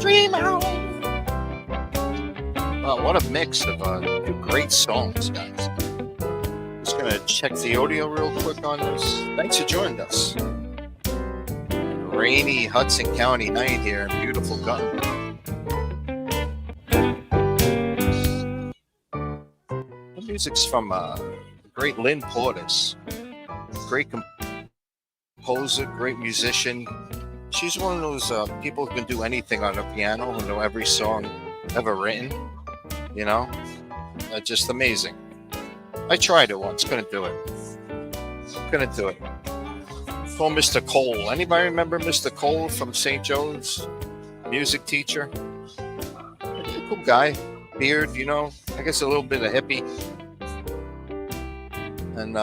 Dream on. What a mix of two great songs, guys. Just gonna check the audio real quick on this. Thanks for joining us. Rainy Hudson County night here in beautiful Guttenberg. The music's from the great Lynn Portis, great composer, great musician. She's one of those people who can do anything on the piano, who know every song ever written. You know, just amazing. I tried it once, couldn't do it. Call Mr. Cole. Anybody remember Mr. Cole from St. Joe's? Music teacher. Cool guy. Beard, you know. I guess a little bit of hippie. And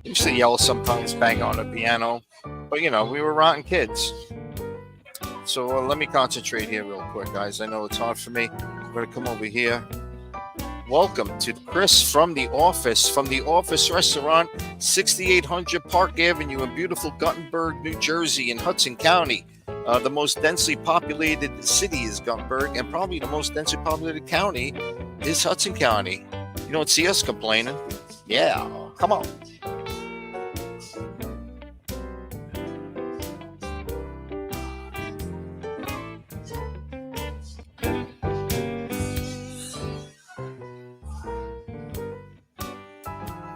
used to yell sometimes, bang on the piano. But, you know, we were rotten kids. So let me concentrate here real quick, guys. I know it's hard for me. I'm going to come over here. Welcome to Chris from the Office Restaurant, 6800 Park Avenue in beautiful Guttenberg, New Jersey in Hudson County. The most densely populated city is Guttenberg, and probably the most densely populated county is Hudson County. You don't see us complaining. Yeah, come on.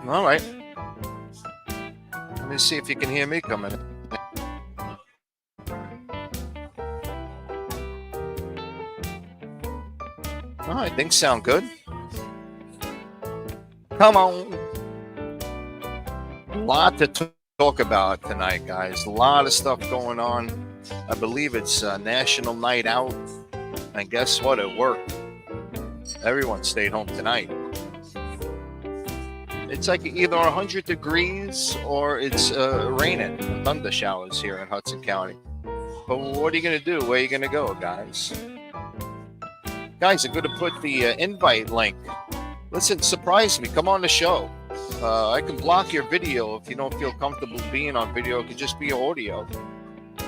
All right. Let me see if you can hear me coming in. All right, things sound good. Come on. A lot to talk about tonight, guys. A lot of stuff going on. I believe it's National Night Out. And guess what? It worked. Everyone stayed home tonight. It's like either 100 degrees or it's raining, thunder showers here in Hudson County. But what are you going to do? Where are you going to go, guys? Guys, I'm going to put the invite link. Listen, surprise me. Come on the show. I can block your video if you don't feel comfortable being on video. It could just be audio.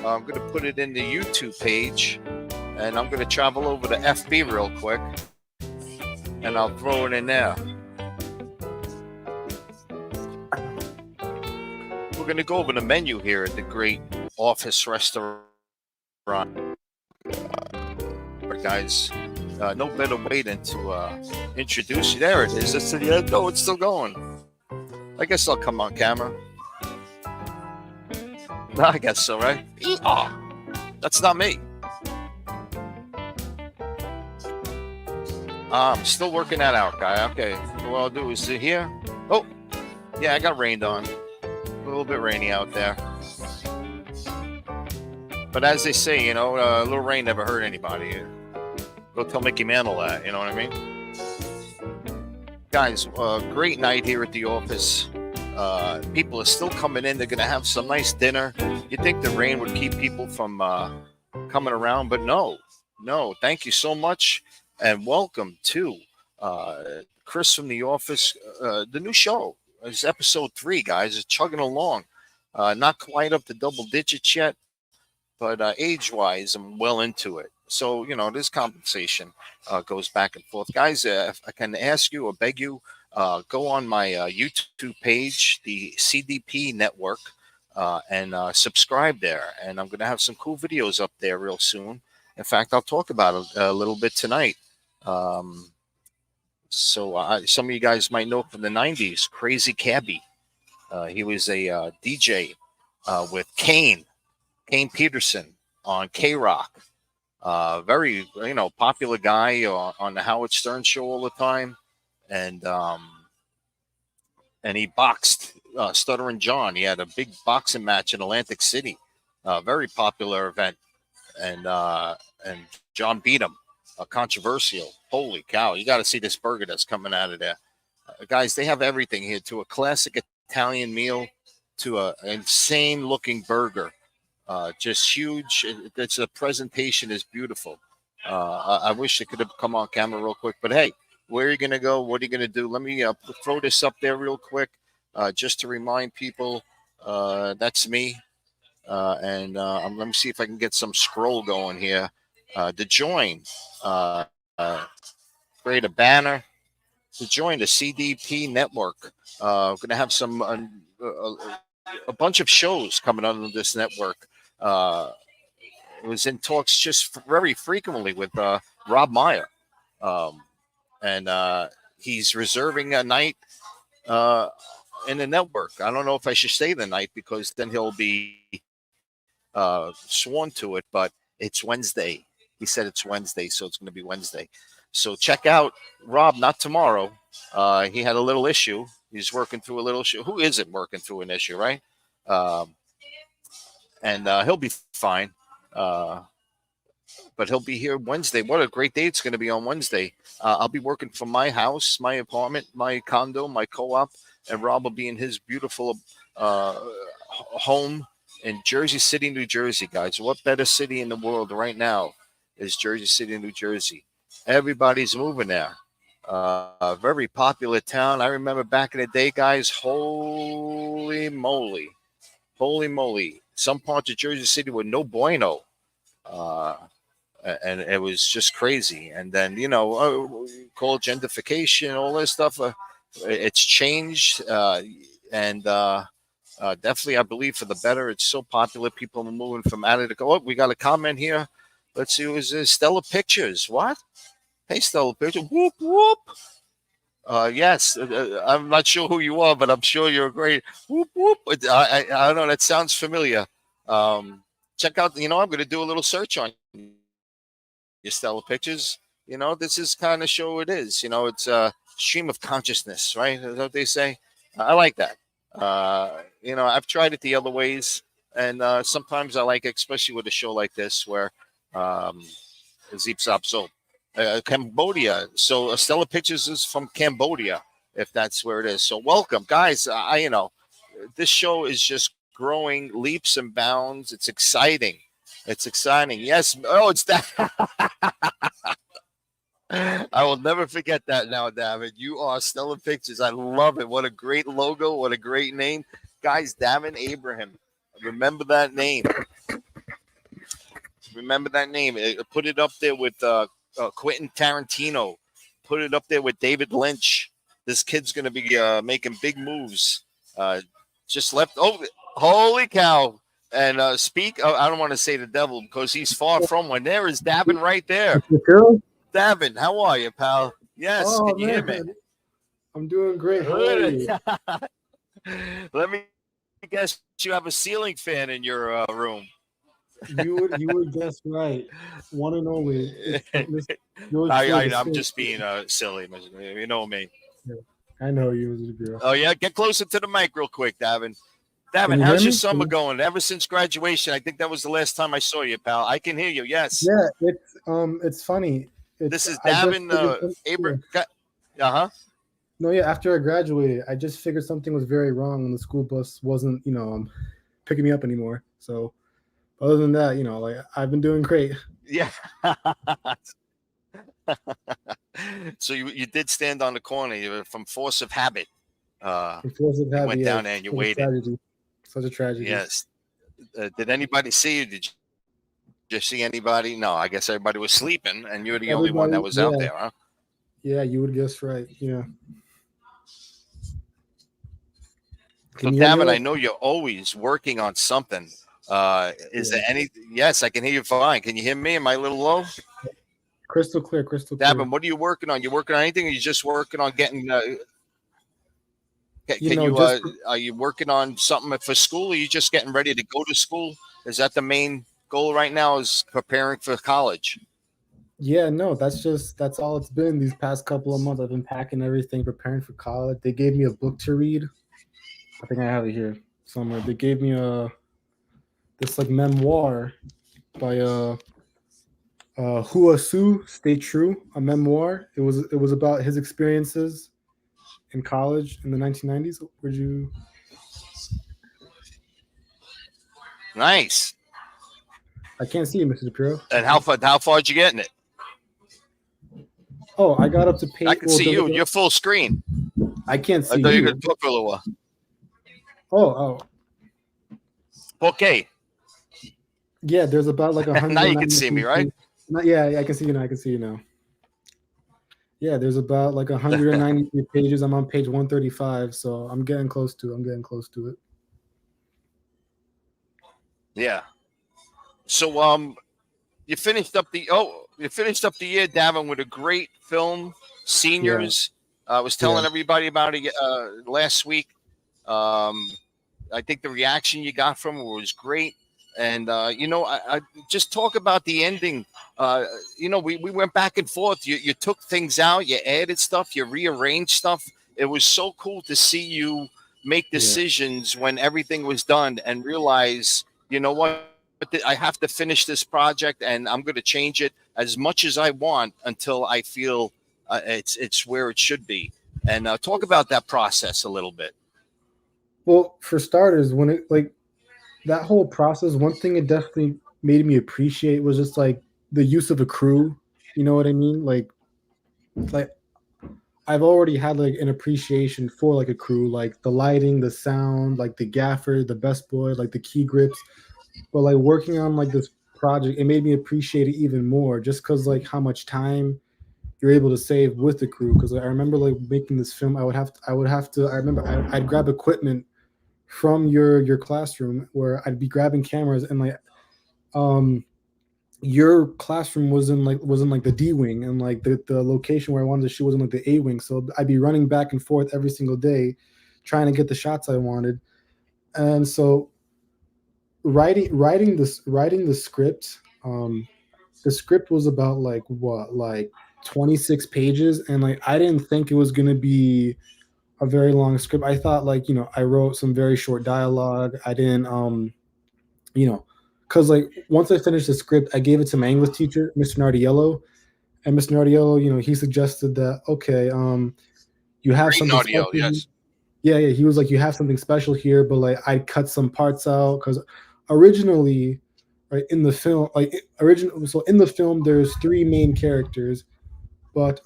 I'm going to put it in the YouTube page. And I'm going to travel over to FB real quick. And I'll throw it in there. We're going to go over the menu here at the great Office Restaurant. Guys, no better way than to introduce you. There it is. It's to the end. Oh, it's still going. I guess I'll come on camera. I guess so, right? Oh, that's not me. I'm still working that out, guy. Okay, what I'll do is sit here. Oh, yeah, I got rained on. A little bit rainy out there. But as they say, you know, a little rain never hurt anybody. Go tell Mickey Mantle that, you know what I mean? Guys, great night here at the office. People are still coming in. They're going to have some nice dinner. You'd think the rain would keep people from coming around, but no. Thank you so much. And welcome to Chris from the Office, the new show. It's episode 3, guys. It's chugging along. Not quite up to double digits yet, but age-wise, I'm well into it. So, you know, this compensation goes back and forth. Guys, if I can ask you or beg you, go on my YouTube page, the CDP Network, and subscribe there. And I'm going to have some cool videos up there real soon. In fact, I'll talk about it a little bit tonight. So some of you guys might know from the 90s, Crazy Cabby. He was a DJ with Kane Peterson on K-Rock. Very, you know, popular guy on the Howard Stern show all the time. And he boxed Stuttering John. He had a big boxing match in Atlantic City. Very popular event. And John beat him. Controversial. Holy cow. You got to see this burger that's coming out of there. Guys, they have everything here, to a classic Italian meal to an insane looking burger. Just huge. The presentation is beautiful. I wish it could have come on camera real quick, but hey, where are you going to go? What are you going to do? Let me throw this up there real quick, just to remind people that's me. Let me see if I can get some scroll going here. To join, uh, uh, create a banner to join the CDP network. We're going to have a bunch of shows coming on this network. It was in talks just very frequently with Rob Meyer, um, and he's reserving a night uh, in the network. I don't know if I should stay the night because then he'll be sworn to it, but it's Wednesday. He said it's Wednesday, so it's going to be Wednesday. So check out Rob, not tomorrow. He had a little issue. He's working through a little issue. Who isn't working through an issue, right? And he'll be fine. But he'll be here Wednesday. What a great day it's going to be on Wednesday. I'll be working from my house, my apartment, my condo, my co-op, and Rob will be in his beautiful home in Jersey City, New Jersey, guys. What better city in the world right now is Jersey City, New Jersey? Everybody's moving there. Very popular town. I remember back in the day, guys, holy moly. Some parts of Jersey City were no bueno. And it was just crazy. And then, call gentrification, all this stuff. It's changed. Definitely, I believe, for the better. It's so popular. People are moving from out of the. Oh, we got a comment here. Let's see. Who is this? Stella Pictures. What? Hey, Stella Pictures. Whoop, whoop. Yes. I'm not sure who you are, but I'm sure you're great. Whoop, whoop. I don't know. That sounds familiar. Check out, I'm going to do a little search on your Stella Pictures. This is kind of show it is. It's a stream of consciousness, right? Is that what they say? I like that. I've tried it the other ways, and sometimes I like it, especially with a show like this where Zeep Zop Zoop. Cambodia. So Stella Pictures is from Cambodia, if that's where it is. So welcome, guys. This show is just growing leaps and bounds. It's exciting. Yes. Oh, it's that. I will never forget that now, David. You are Stella Pictures. I love it. What a great logo. What a great name. Guys, Davin Abraham. Remember that name. Put it up there with Quentin Tarantino. Put it up there with David Lynch. This kid's going to be making big moves. Just left. Oh, holy cow. And I don't want to say the devil because he's far from one. There is Davin right there. Davin, how are you, pal? Yes, can you hear me? I'm doing great. How are you? Let me guess, you have a ceiling fan in your room. You would guess right. One and only. I'm just being silly. You know me. Yeah, I know you, Mr. DePierro. Oh, yeah? Get closer to the mic real quick, Davin. Davin, how's your summer going? Ever since graduation, I think that was the last time I saw you, pal. I can hear you, yes. Yeah, it's funny. This is Davin Abraham. Uh-huh. No, yeah, after I graduated, I just figured something was very wrong when the school bus wasn't, picking me up anymore. So other than that, I've been doing great. Yeah. So you did stand on the corner. You were from force of habit. From force of habit, you went down there and you waited. Such a tragedy. Yes. Did anybody see you? Did you see anybody? No, I guess everybody was sleeping, and you're the only one that was out there, huh? Yeah, you would guess right. Yeah. So, Davin, I know you're always working on something. Is there any? Yes, I can hear you fine. Can you hear me? Am I a little low? Crystal clear. Davin, what are you working on? You working on anything? Or you just working on getting? Are you working on something for school? Or are you just getting ready to go to school? Is that the main goal right now? Is preparing for college? Yeah, no, that's all it's been these past couple of months. I've been packing everything, preparing for college. They gave me a book to read. I think I have it here somewhere. They gave me this memoir by Hua Su, Stay True, a memoir. It was about his experiences in college in the 1990s. Would you? Nice. I can't see you, Mr. DePierro. And how far did you get in it? Oh, I got up to page. I can see you. You're full screen. I can't see you. I thought you were going to talk for a little while. Oh. Okay. Yeah, there's about like Now you can see me, 193 right? pages. Yeah, yeah, I can see you now. I can see you now. Yeah, there's about like 193 pages. I'm on page 135, so I'm getting close to. I'm getting close to it. Yeah. So you finished up the year, Davin, with a great film, Yeah, Seniors. I was yeah. telling everybody about it last week. Um, I think the reaction you got from it was great. And I just talk about the ending. Uh, we went back and forth. You took things out, you added stuff, you rearranged stuff. It was so cool to see you make Yeah. decisions when everything was done and realize, you know what, I have to finish this project and I'm going to change it as much as I want until I feel it's where it should be. And talk about that process a little bit. Well, for starters, when it like that whole process, one thing it definitely made me appreciate was just like the use of a crew. You know what I mean? Like I've already had like an appreciation for like a crew, like the lighting, the sound, like the gaffer, the best boy, like the key grips. But like working on like this project, it made me appreciate it even more just because like how much time you're able to save with the crew. Because I remember like making this film, I remember I'd grab equipment from your classroom where I'd be grabbing cameras and like um your classroom was in like the D wing and like the location where I wanted to shoot was in like the A wing. So I'd be running back and forth every single day trying to get the shots I wanted. And so writing the script, the script was about like what, like 26 pages, and like I didn't think it was gonna be a very long script. I thought like, I wrote some very short dialogue. I didn't you know, because like once I finished the script, I gave it to my English teacher, Mr. Nardiello, and Mr. Nardiello, he suggested that okay, you have Great something audio, special. yes. Yeah, yeah, he was like, you have something special here, but like I cut some parts out because originally, right in the film, like original, so in the film, there's three main characters, but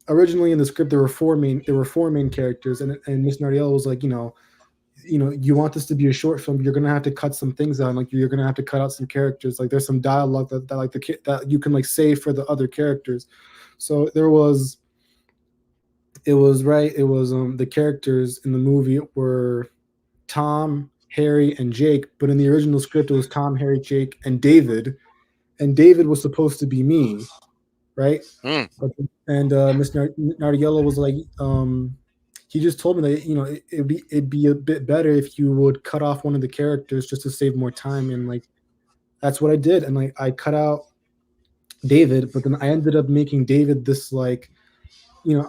originally in the script there were four main characters, and Miss Nardiello was like, you want this to be a short film, you're gonna have to cut some things out. Like you're gonna have to cut out some characters. Like there's some dialogue that like the kid that you can like save for the other characters. So the characters in the movie were Tom, Harry, and Jake, but in the original script it was Tom, Harry, Jake, and David was supposed to be me, right? Mm. But and Mr. Nardiello was like, he just told me that it'd be a bit better if you would cut off one of the characters just to save more time, and like that's what I did, and like I cut out David, but then I ended up making David this like,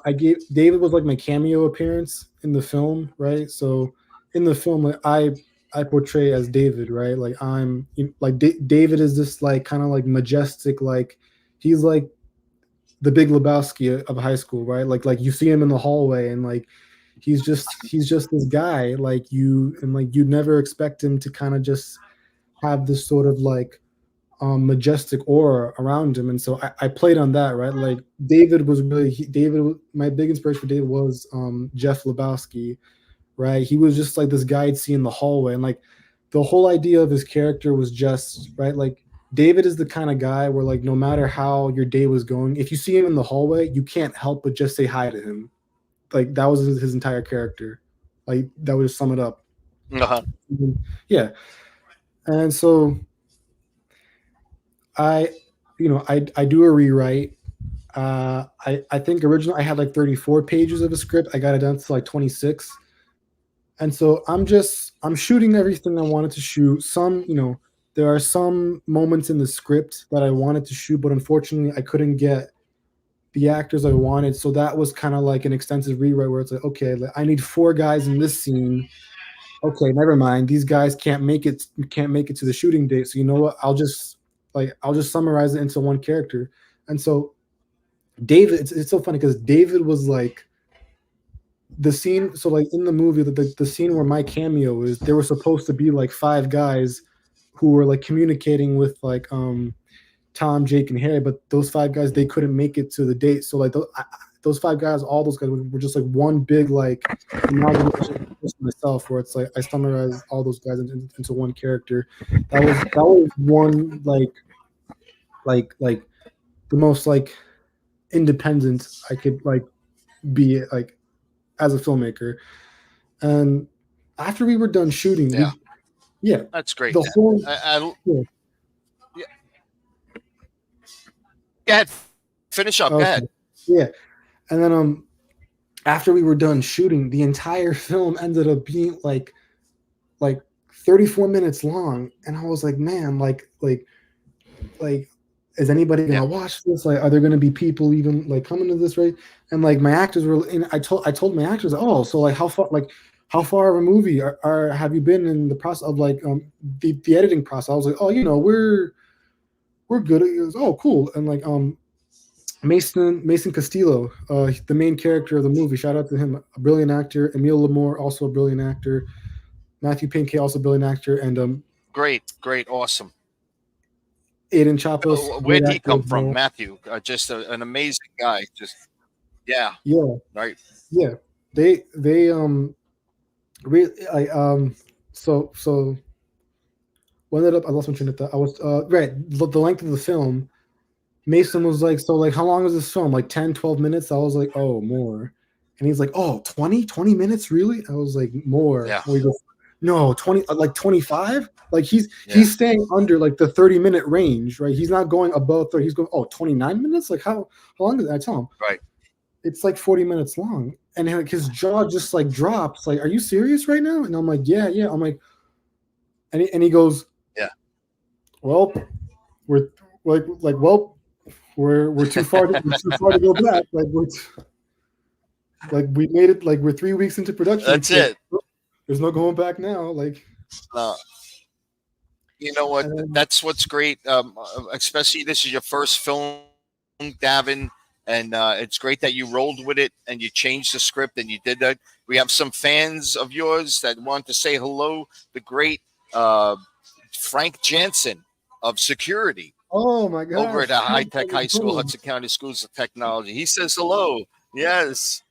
I gave David was like my cameo appearance in the film, right? So in the film, like I portray as David, right? Like like David is this like kind of like majestic, like he's like the Big Lebowski of high school, right? Like you see him in the hallway, and like he's just this guy, like you'd never expect him to kind of just have this sort of like majestic aura around him. And so I played on that, right? Like David was really my big inspiration for David was Jeff Lebowski, right? He was just like this guy I'd see in the hallway, and like the whole idea of his character was just right. Like David is the kind of guy where like no matter how your day was going, if you see him in the hallway, you can't help but just say hi to him. Like that was his entire character. Like that would just sum it up. Uh-huh. Yeah, and so I, I do a rewrite. I think originally I had like 34 pages of a script. I got it down to like 26. And so I'm shooting everything I wanted to shoot. There are some moments in the script that I wanted to shoot, but unfortunately I couldn't get the actors I wanted. So that was kind of like an extensive rewrite where it's like, okay, like, I need four guys in this scene. Okay, never mind. These guys can't make it to the shooting date. So you know what? I'll just summarize it into one character. And so David, it's so funny because David was like the scene. So like in the movie, the scene where my cameo is, there were supposed to be like five guys who were like communicating with like Tom, Jake, and Harry, but those five guys they couldn't make it to the date. So like those 5 guys, all those guys were just like one big like amalgamation of myself, where it's like I summarized all those guys into one character. That was one like the most like independent I could like be like as a filmmaker. And after we were done shooting, Yeah, yeah, that's great. the whole yeah, Yeah, go ahead, finish up. Go okay, ahead. yeah, and then after we were done shooting, the entire film ended up being like 34 minutes long, and I was like, man, like is anybody Yeah, gonna watch this? Like, are there gonna be people even like coming to this, right? And like my actors were, and I told my actors, oh, so like how far of a movie are have you been in the process of like the editing process? I was like, oh, we're good. It was, oh, cool. And like Mason Castillo, the main character of the movie. Shout out to him, a brilliant actor. Emile Lamore, also a brilliant actor. Matthew Pinkett, also a brilliant actor, and great, great, awesome. Aiden Chapos, great Where'd he actor come as from, well. Matthew? Just an amazing guy. Just yeah, Yeah, right. yeah. They really I so what ended up, I lost my train of thought. I was right, the length of the film. Mason was like, so like how long is this film? Like 10, 12 minutes? I was like, oh, more. And he's like, oh, 20 minutes, really? I was like, more. Yeah, And we go, no, 20, like 25? Like yeah, he's staying under like the 30-minute range, right? He's not going above 30. He's going, oh, 29 minutes? Like how long is that? I tell him right. it's like 40 minutes long. And like his jaw just like drops, like, are you serious right now? And I'm like, yeah, yeah. I'm like, and he goes, Yeah, well, we're well, we're too far to go back. Like we made it, like we're 3 weeks into production. that's It's like it. there's no going back now. Like, Uh, you know what? and then, That's what's great. Especially this is your first film, Davin, and it's great that you rolled with it and you changed the script and you did that. We have some fans of yours that want to say hello. The great uh, Frank Jansen of security oh my over at gosh, High Tech High School, Hudson County Schools of Technology. He says hello. Yes,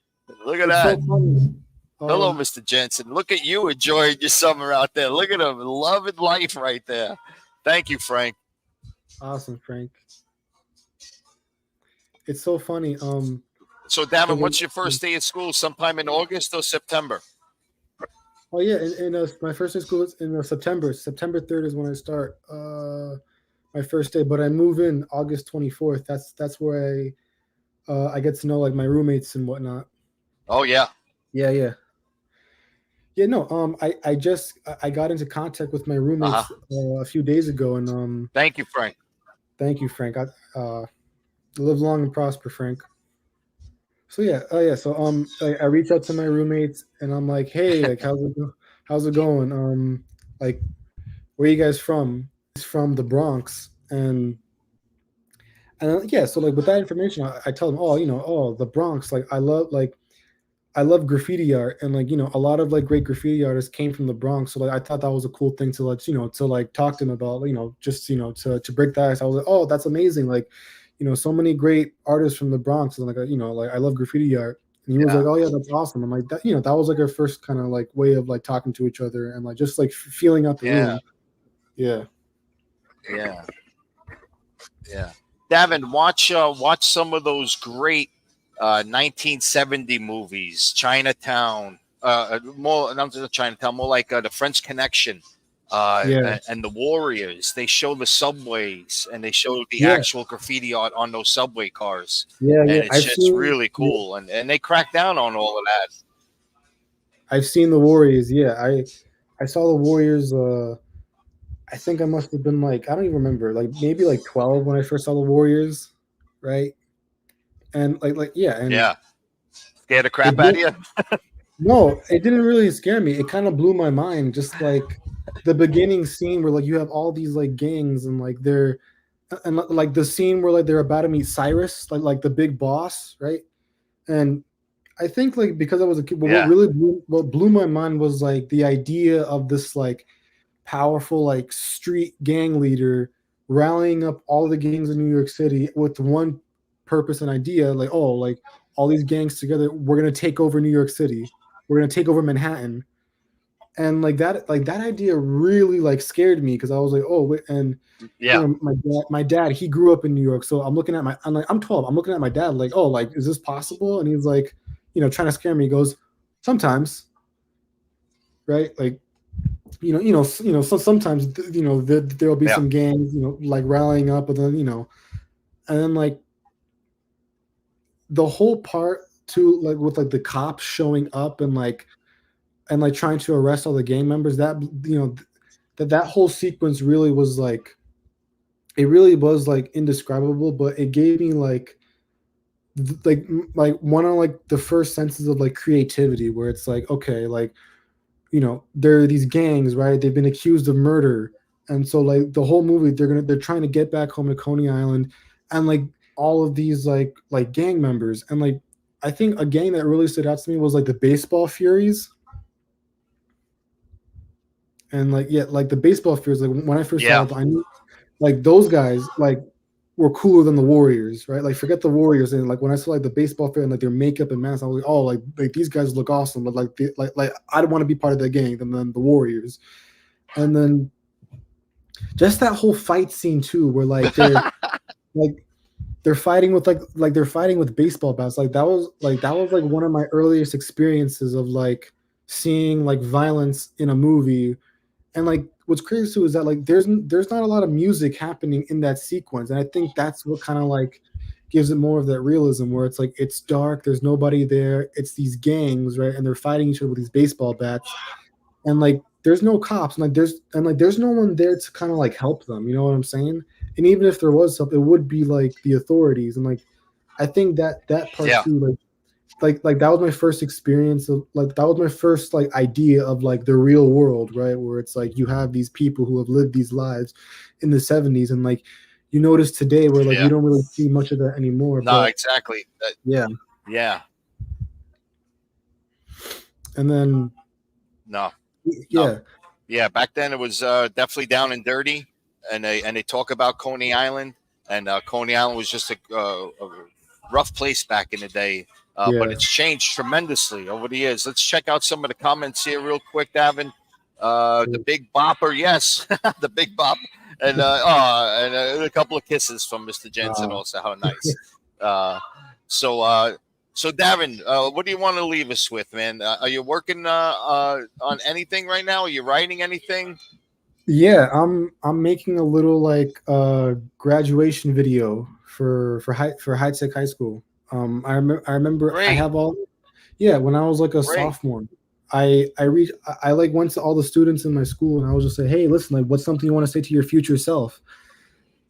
look at it's so that. funny. Hello, Mr. Jensen. Look at you enjoying your summer out there. Look at him, loving life right there. Thank you, Frank. Awesome, Frank. It's so funny. So, So Davin, when, what's your first day of school? Sometime in August or September? oh yeah, my first day of school is in September. September 3rd is when I start my first day, but I move in August 24th. That's where I get to know like my roommates and whatnot. Oh yeah. Yeah, yeah. Yeah, no. I got into contact with my Uh roommates huh. a few days ago, and Thank you, Frank. thank you, Frank. Live long and prosper, Frank. So yeah, oh yeah. So I reach out to my roommates, and I'm like, hey, like how's it going? Like where you guys from? He's from the Bronx, and yeah. So like with that information, I tell them, oh, oh, the Bronx. Like I love graffiti art, and like a lot of like great graffiti artists came from the Bronx. So like I thought that was a cool thing to like to like talk to them about. Just to break the ice. I was like, oh, that's amazing. Like so many great artists from the Bronx, and like like I love graffiti art. And he was Yeah. like, oh yeah, that's awesome. I'm like that. That was like our first kind of like way of like talking to each other and like just like feeling out the Yeah. room. Yeah. Yeah. Yeah. Davin, watch some of those great 1970 movies. Chinatown. More not just Chinatown, more like the French Connection. Yeah. And the Warriors. They show the subways and they show the Yeah. actual graffiti art on those subway cars, Yeah. and Yeah. it's just really cool. And they crack down on all of that. I've seen the Warriors. Yeah. I saw the Warriors. I think I must have been like, I don't even remember, like maybe like 12 when I first saw the Warriors, right? And like yeah, and Yeah, scared the it crap out of did you. no, it didn't really scare me. It kind of blew my mind, just like the beginning scene where like you have all these like gangs and like they're and like the scene where like they're about to meet Cyrus, like the big boss, right? And I think like because I was a kid, but Yeah, what blew my mind was like the idea of this like powerful like street gang leader rallying up all the gangs in New York City with one purpose and idea, like, oh, like all these gangs together. We're gonna take over New York City. We're gonna take over Manhattan. And like that idea really like scared me because I was like, oh, wait, and you Yeah. know, my dad, he grew up in New York, so I'm like, I'm 12. I'm looking at my dad like, oh, like, is this possible? And he's like, trying to scare me. He goes, sometimes, right? Like, so sometimes, there'll be Yeah. some gangs, like rallying up, and then, and then like the whole part too, like with like the cops showing up and like trying to arrest all the gang members. That that whole sequence really was like, it really was like indescribable, but it gave me like one of like the first senses of like creativity, where it's like, okay, like, there are these gangs, right? They've been accused of murder, and so like the whole movie, they're trying to get back home to Coney Island, and like all of these like gang members, and like I think a gang that really stood out to me was like the Baseball Furies, and like, yeah, like the Baseball Furies. Like when I first saw Yeah. it, I knew like those guys like were cooler than the Warriors, right? Like forget the Warriors, and like when I saw like the Baseball Fair and like their makeup and masks, I was like, oh, like these guys look awesome, but like I'd want to be part of that gang than the Warriors. And then just that whole fight scene too, where like they're fighting with like they're fighting with baseball bats. That was like one of my earliest experiences of like seeing like violence in a movie. And like what's crazy too is that like there's not a lot of music happening in that sequence, and I think that's what kind of like gives it more of that realism, where it's like it's dark, there's nobody there, it's these gangs, right, and they're fighting each other with these baseball bats, and like there's no cops, and like there's no one there to kind of like help them, you know what I'm saying? And even if there was something, it would be like the authorities. And like I think that part Yeah. too, like that was my first experience of like that was my first like idea of like the real world, right, where it's like you have these people who have lived these lives in the 70s, and like you notice today where like we Yeah. don't really see much of that anymore. No, But exactly. yeah, Yeah. and then No. No. yeah, Yeah. Back then it was definitely down and dirty, and they talk about Coney Island, and Coney Island was just a rough place back in the day. But yeah, it's changed tremendously over the years. Let's check out some of the comments here real quick, Davin. The Big Bopper, yes, the Big Bop, and a couple of kisses from Mr. Jensen. uh, Also, how nice. Uh, so, so Davin, what do you want to leave us with, man? Are you working on anything right now? Are you writing anything? yeah, I'm making a little like graduation video for high tech high school. I remember I Great, have all. Yeah, when I was like a great. sophomore, I like went to all the students in my school, and I was just say, hey, listen, like, what's something you want to say to your future self?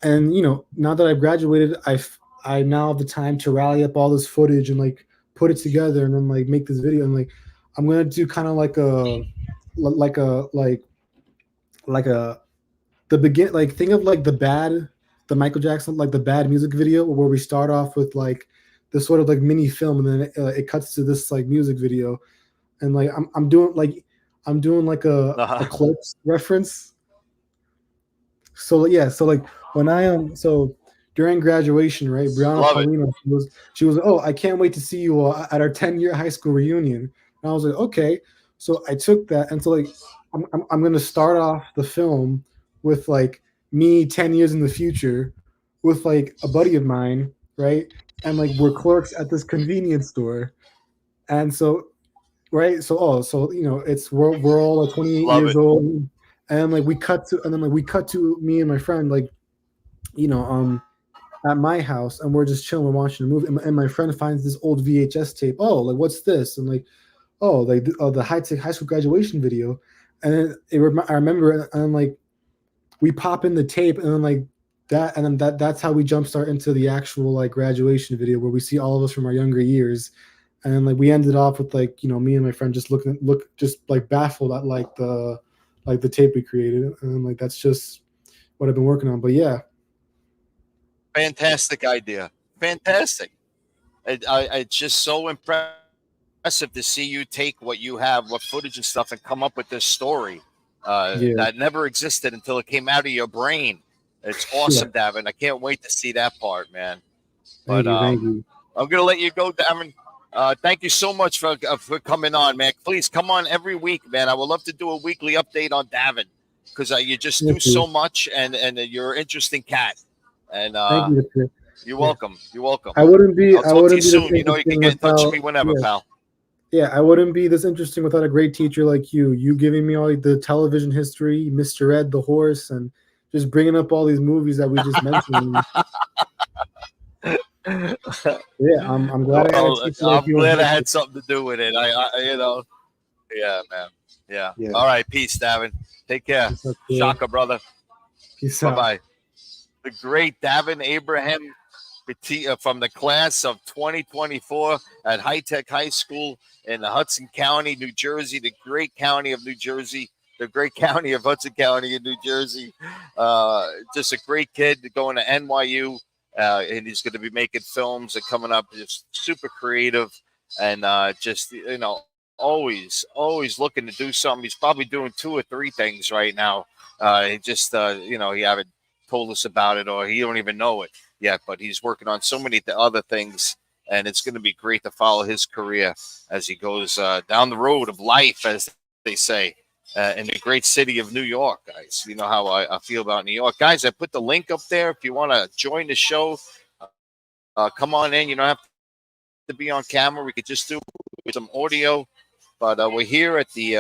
And now that I've graduated, I now have the time to rally up all this footage and like put it together and then like make this video. And like I'm gonna do kind of like like a the begin like think of like the Michael Jackson, like the Bad music video, where we start off with like this sort of like mini film, and then it cuts to this like music video. And like I'm doing like a Uh-huh. Clips reference. So like, yeah, so like when I so during graduation, right, Brianna Love it. Paulino, she was like, oh, I can't wait to see you at our 10-year high school reunion. And I was like, okay. So I took that, and so like I'm gonna start off the film with like me 10 years in the future with like a buddy of mine, right? And like we're clerks at this convenience store. And so right, so it's we're all like 28 Love years it. old, and like we cut to me and my friend, like you know um at my house, and we're just chilling, we're watching a movie, and my friend finds this old VHS tape. Oh, like what's this? And like, oh, like the high tech high school graduation video. And then I remember it, and then like we pop in the tape, and then like that, and then that's how we jumpstart into the actual like graduation video, where we see all of us from our younger years. And then like we ended off with like me and my friend just just like baffled at like the tape we created. And like that's just what I've been working on. But yeah, Fantastic idea. Fantastic. It's just so impressive to see you take what you have, what footage and stuff, and come up with this story yeah, that never existed until it came out of your brain. It's yeah. awesome, Davin. I can't wait to see that part, man. But Thank you, thank you. I'm gonna let you go, Darren. Thank you so much for coming on, man. Please come on every week, man. I would love to do a weekly update on Davin because you just do Thank you. so much, and you're an interesting cat. And Thank you. DePierro. you're Yeah. welcome. You're welcome. I wouldn't be I'll I talk to you wouldn't be this soon. You know, you can interesting get in touch with without me whenever, pal. yeah, I wouldn't be this interesting without a great teacher like you. You giving me all the television history, Mr. Ed the horse, and just bringing up all these movies that we just mentioned. Yeah, I'm glad I got a Well, teacher like I'm you in glad I high had school. something to do with it. You know, yeah, man. Yeah. Yeah, All right. Peace, Davin. Take care. it's okay. Shaka, brother. Peace Bye out. bye. The great Davin Abraham from the class of 2024 at High Tech High School in Hudson County, New Jersey, the great county of New Jersey, the great county of Hudson County in New Jersey. Just a great kid going to NYU, and he's going to be making films and coming up. Just super creative, and just always looking to do something. He's probably doing 2 or 3 things right now. He just he haven't told us about it, or he don't even know it yet, but he's working on so many other things, and it's going to be great to follow his career as he goes down the road of life, as they say, in the great city of New York, guys. You know how I feel about New York. Guys, I put the link up there if you want to join the show. Come on in. You don't have to be on camera. We could just do some audio. But we're here at the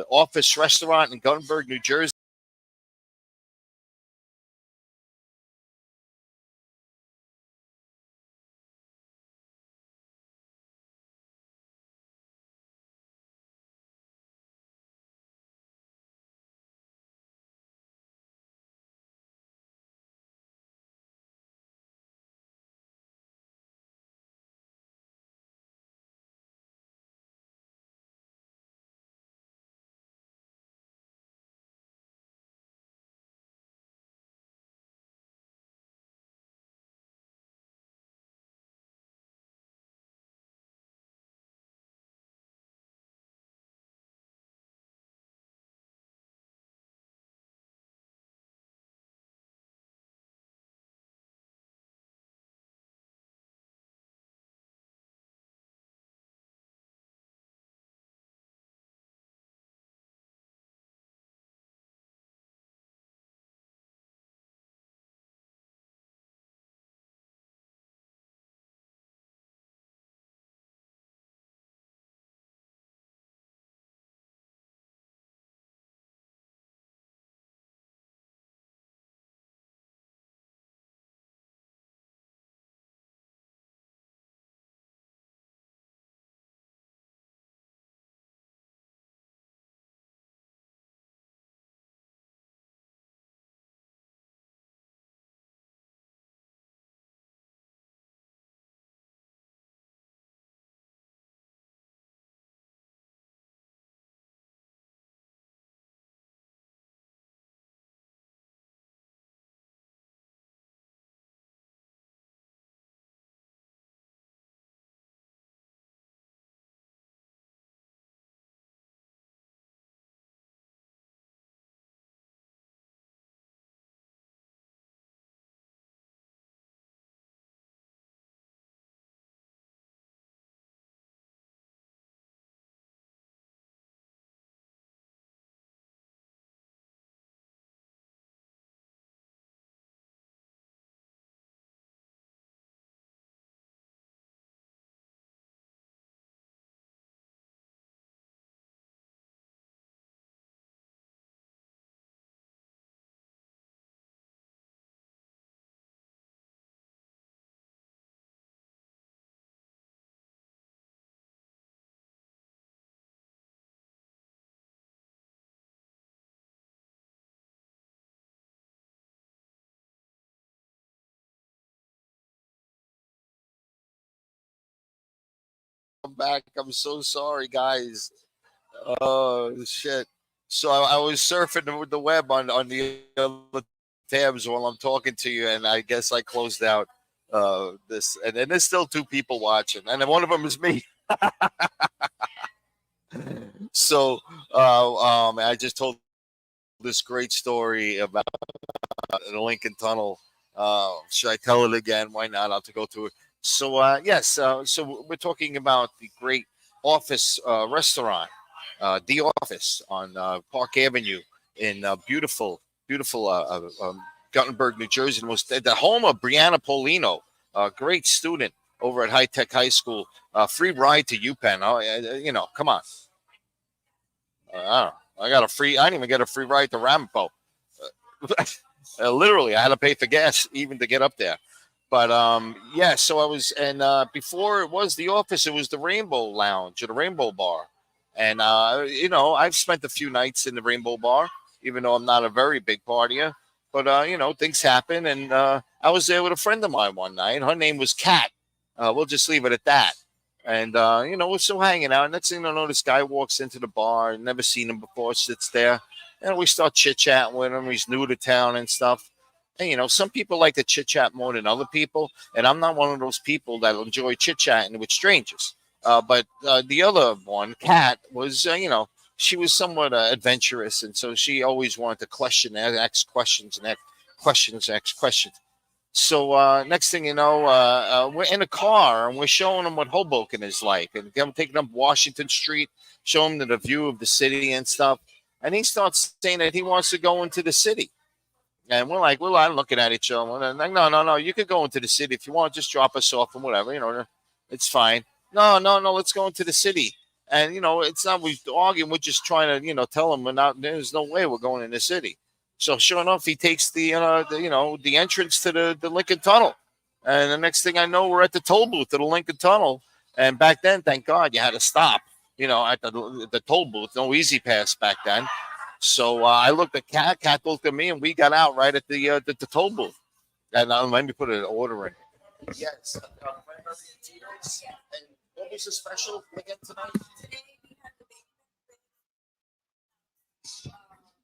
Office Restaurant in Guttenberg, New Jersey. I'm back. I'm so sorry, guys. Oh shit! So I was surfing the web on the other tabs while I'm talking to you, and I guess I closed out this, and then there's still 2 people watching, and then one of them is me. So I just told this great story about the Lincoln Tunnel. Should I tell it again? Why not? I'll have to go to it. So yes, so we're talking about the great Office restaurant, the Office on Park Avenue in beautiful Guttenberg, New Jersey. And was the home of Brianna Polino, a great student over at High Tech High School. Free ride to UPenn. Oh, come on. I don't know. I got a free. I didn't even get a free ride to Ramapo. Literally, I had to pay for gas even to get up there. But yeah, so I was, and before it was the Office, it was the Rainbow Lounge or the Rainbow Bar, and I've spent a few nights in the Rainbow Bar, even though I'm not a very big partier. But things happen, and I was there with a friend of mine one night. Her name was Kat. We'll just leave it at that. And we're still hanging out. Next thing I know, this guy walks into the bar. Never seen him before. Sits there, and we start chit chatting with him. He's new to town and stuff. And some people like to chit chat more than other people, and I'm not one of those people that enjoy chit chatting with strangers. But the other one, Kat, was she was somewhat adventurous, and so she always wanted to question, ask questions, and ask questions, ask questions. So next thing you know, we're in a car and we're showing them what Hoboken is like, and I'm taking them up Washington Street, showing them the view of the city and stuff. And he starts saying that he wants to go into the city. And we're like, we're looking at each other. And like, no, no, no. You could go into the city if you want. Just drop us off and whatever. It's fine. No, no, no. Let's go into the city. And it's not we arguing. We're just trying to tell him we're not. There's no way we're going in the city. So sure enough, he takes the entrance to the Lincoln Tunnel. And the next thing I know, we're at the toll booth of the Lincoln Tunnel. And back then, thank God, you had to stop. At the toll booth. No Easy Pass back then. So I looked at Cat. Cat looked at me, and we got out right at the toll booth. And let me put an order in. Yes. And what was the special again tonight?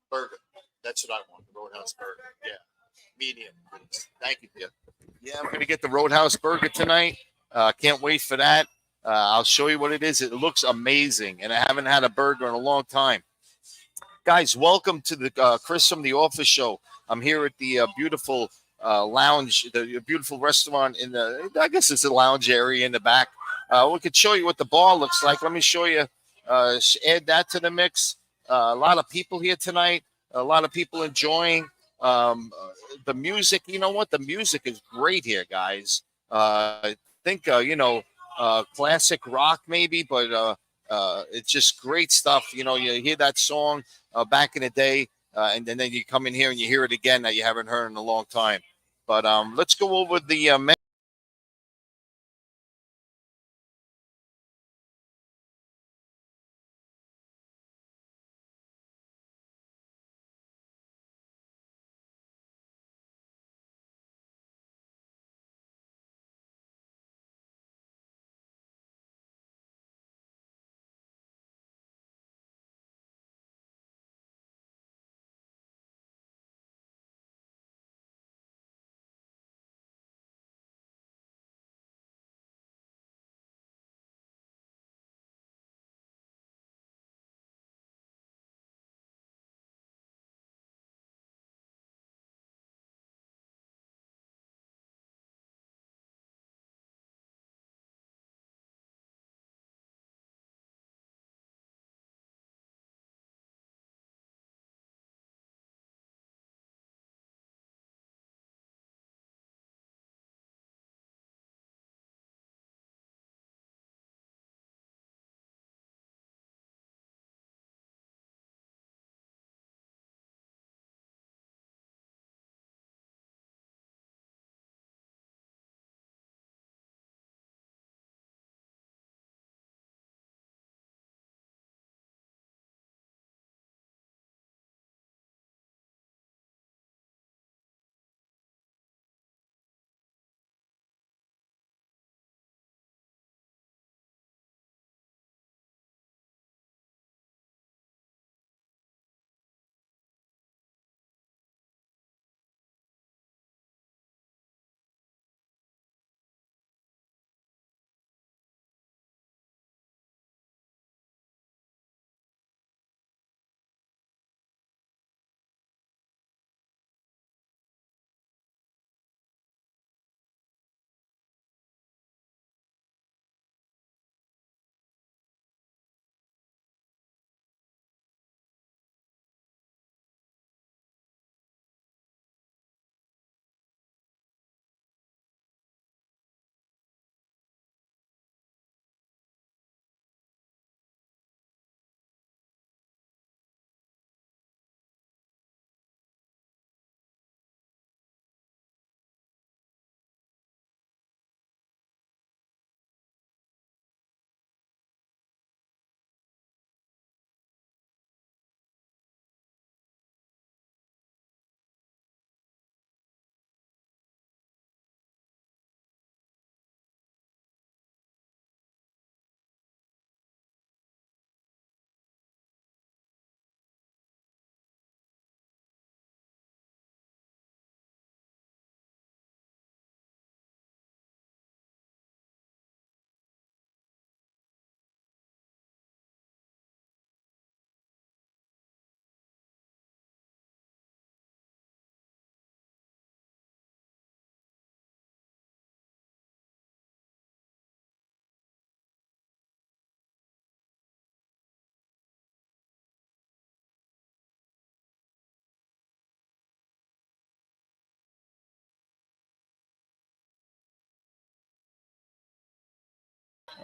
Burger. That's what I want. The Roadhouse burger. Yeah. Medium, please. Thank you, dear. Yeah, I'm gonna get the Roadhouse burger tonight. Can't wait for that. I'll show you what it is. It looks amazing, and I haven't had a burger in a long time. Guys, welcome to the Chris from the Office Show. I'm here at the beautiful lounge, the beautiful restaurant in the, I guess it's a lounge area in the back. We could show you what the bar looks like. Let me show you, add that to the mix. A lot of people here tonight, a lot of people enjoying the music. You know what? The music is great here, guys. I think, classic rock maybe, but it's just great stuff. You hear that song back in the day, and then you come in here and you hear it again that you haven't heard in a long time. But let's go over the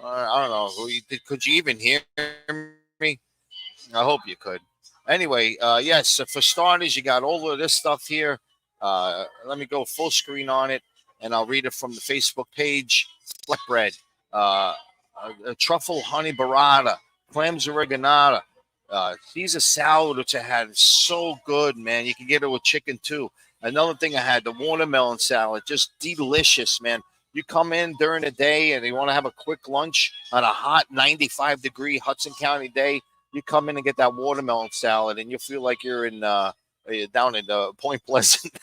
I don't know. Could you even hear me? I hope you could. Anyway, yes. So for starters, you got all of this stuff here. Let me go full screen on it, and I'll read it from the Facebook page. Flatbread, a truffle honey burrata, clams oreganata, Caesar salad, which I had so good, man. You can get it with chicken too. Another thing I had, the watermelon salad, just delicious, man. You come in during the day and you want to have a quick lunch on a hot 95-degree Hudson County day. You come in and get that watermelon salad, and you feel like you're in down in Point Pleasant.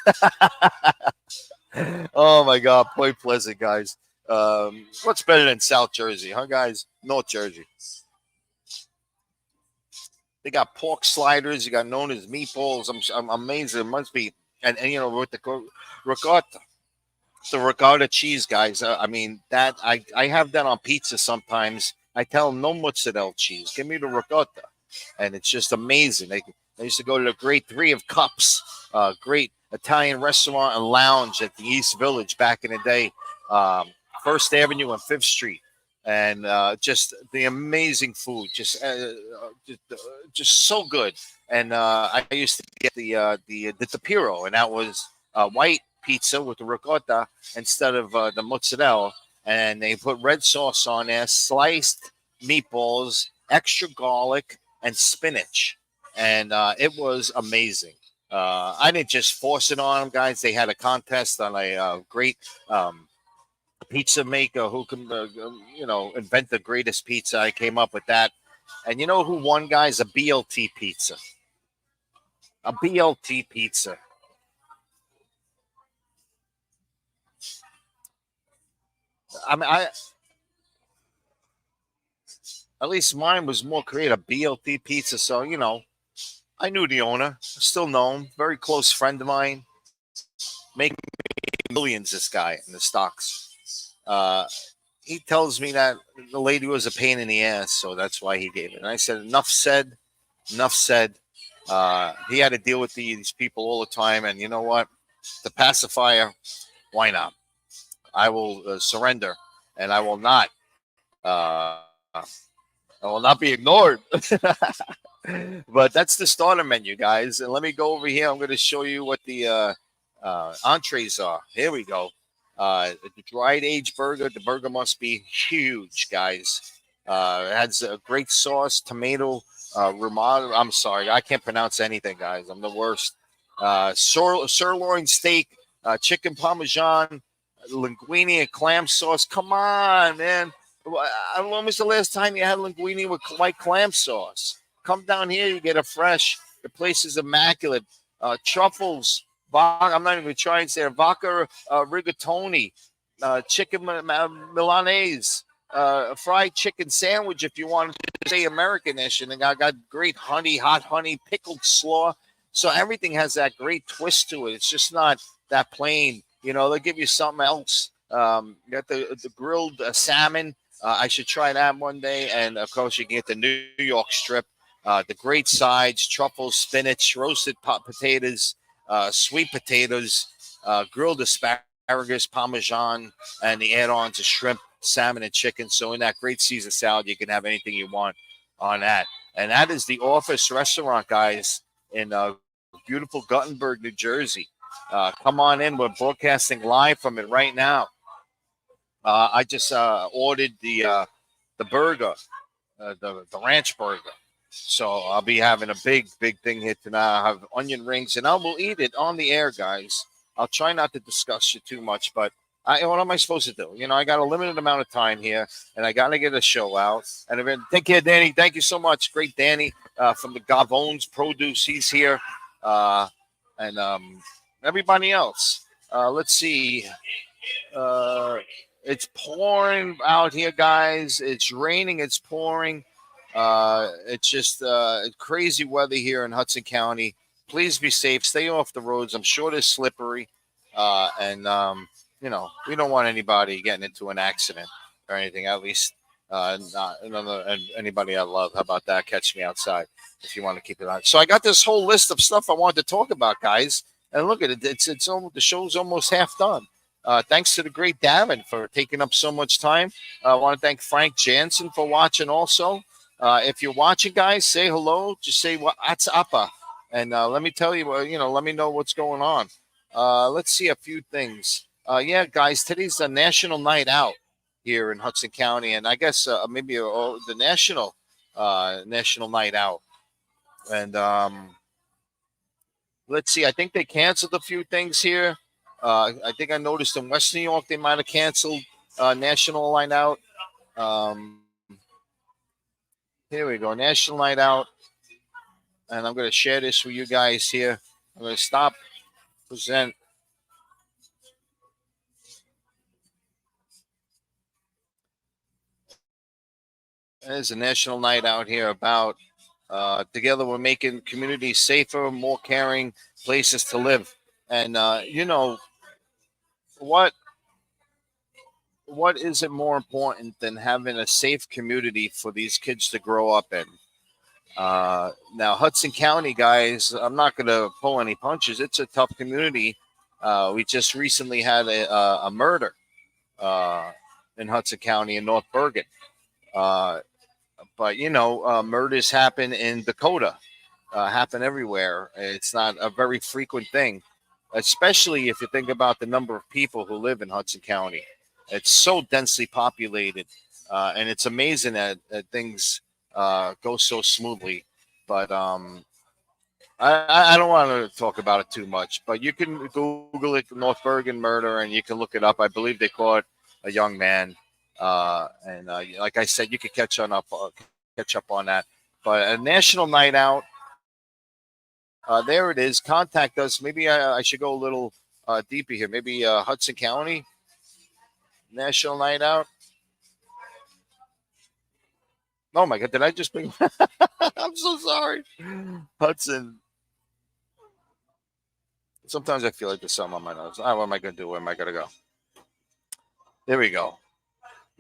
Oh my God, Point Pleasant, guys. What's better than South Jersey, huh, guys? North Jersey. They got pork sliders. You got known as meatballs. I'm amazed. It must be, and you know, with the ricotta, the ricotta cheese, guys. I mean, that I have that on pizza sometimes. I tell them no mozzarella cheese. Give me the ricotta, and it's just amazing. I used to go to the Great Three of Cups, great Italian restaurant and lounge at the East Village back in the day, First Avenue and Fifth Street, and just the amazing food, just so good. And I used to get the DePierro, and that was white pizza with the ricotta instead of the mozzarella, and they put red sauce on there, sliced meatballs, extra garlic, and spinach, and it was amazing. I didn't just force it on them, guys. They had a contest on a great pizza maker who can, invent the greatest pizza. I came up with that, and you know who won, guys? A BLT pizza. A BLT pizza. I mean, at least mine was more creative. BLT pizza. So I knew the owner. Still know him. Very close friend of mine. Making millions. This guy in the stocks. He tells me that the lady was a pain in the ass, so that's why he gave it. And I said, enough said. Enough said. He had to deal with these people all the time, and you know what? The pacifier. Why not? I will surrender, and I will not. Uh, I will not be ignored. But that's the starter menu, guys. And let me go over here. I'm going to show you what the entrees are. Here we go. The dried aged burger. The burger must be huge, guys. It has a great sauce, tomato, remodeled. I'm sorry, I can't pronounce anything, guys. I'm the worst. Sirloin steak, chicken parmesan, linguine, and clam sauce. Come on, man. When was the last time you had linguine with white clam sauce? Come down here, you get it fresh. The place is immaculate. Truffles, I'm not even trying to say it. Vodka rigatoni, chicken Milanese, fried chicken sandwich if you want to say Americanish. And then I got great honey, hot honey, pickled slaw. So everything has that great twist to it. It's just not that plain. They'll give you something else. You got the grilled salmon. I should try that one day. And of course, you can get the New York strip, the great sides, truffles, spinach, roasted potatoes, sweet potatoes, grilled asparagus, parmesan, and the add-ons of shrimp, salmon, and chicken. So in that great Caesar salad, you can have anything you want on that. And that is the Office Restaurant, guys, in beautiful Guttenberg, New Jersey. Come on in. We're broadcasting live from it right now. I just ordered the burger, the ranch burger. So I'll be having a big thing here tonight. I have onion rings, and I will eat it on the air, guys. I'll try not to discuss it too much, but what am I supposed to do? I got a limited amount of time here, and I got to get a show out. And take care, Danny. Thank you so much. Great Danny from the Gavones Produce. He's here. And everybody else. Let's see. It's pouring out here, guys. It's raining. It's pouring. It's just crazy weather here in Hudson County. Please be safe. Stay off the roads. I'm sure they're slippery. And we don't want anybody getting into an accident or anything. At least not anybody I love. How about that? Catch me outside if you want to keep it on. So I got this whole list of stuff I wanted to talk about, guys. And look at it. It's almost, the show's almost half done. Thanks to the great Davin for taking up so much time. I want to thank Frank Jansen for watching also. If you're watching, guys, say hello. Just say what's up, and let me tell you. Let me know what's going on. Let's see a few things. Yeah, guys, today's a national night out here in Hudson County, and I guess maybe the national night out. And let's see. I think they canceled a few things here. I think I noticed in West New York they might have canceled National Night Out. Um, Here we go, National Night Out, and I'm going to share this with you guys here. I'm going to stop present. There's a National Night Out here about together we're making communities safer, more caring places to live. And what what is it more important than having a safe community for these kids to grow up in? Now, Hudson County, guys, I'm not going to pull any punches. It's a tough community. We just recently had a murder uh, in Hudson County in North Bergen. Uh, but, murders happen in Dakota, happen everywhere. It's not a very frequent thing, especially if you think about the number of people who live in Hudson County. It's so densely populated, and it's amazing that things go so smoothly. But I don't want to talk about it too much. But you can Google it, North Bergen murder, and you can look it up. I believe they caught a young man, and like I said, you could catch up on that. But a national night out. There it is. Contact us. Maybe I should go a little deeper here. Maybe Hudson County National Night Out. Oh my God! Did I just bring? I'm so sorry, Hudson. Sometimes I feel like there's something on my nose. What am I going to do? Where am I going to go? There we go.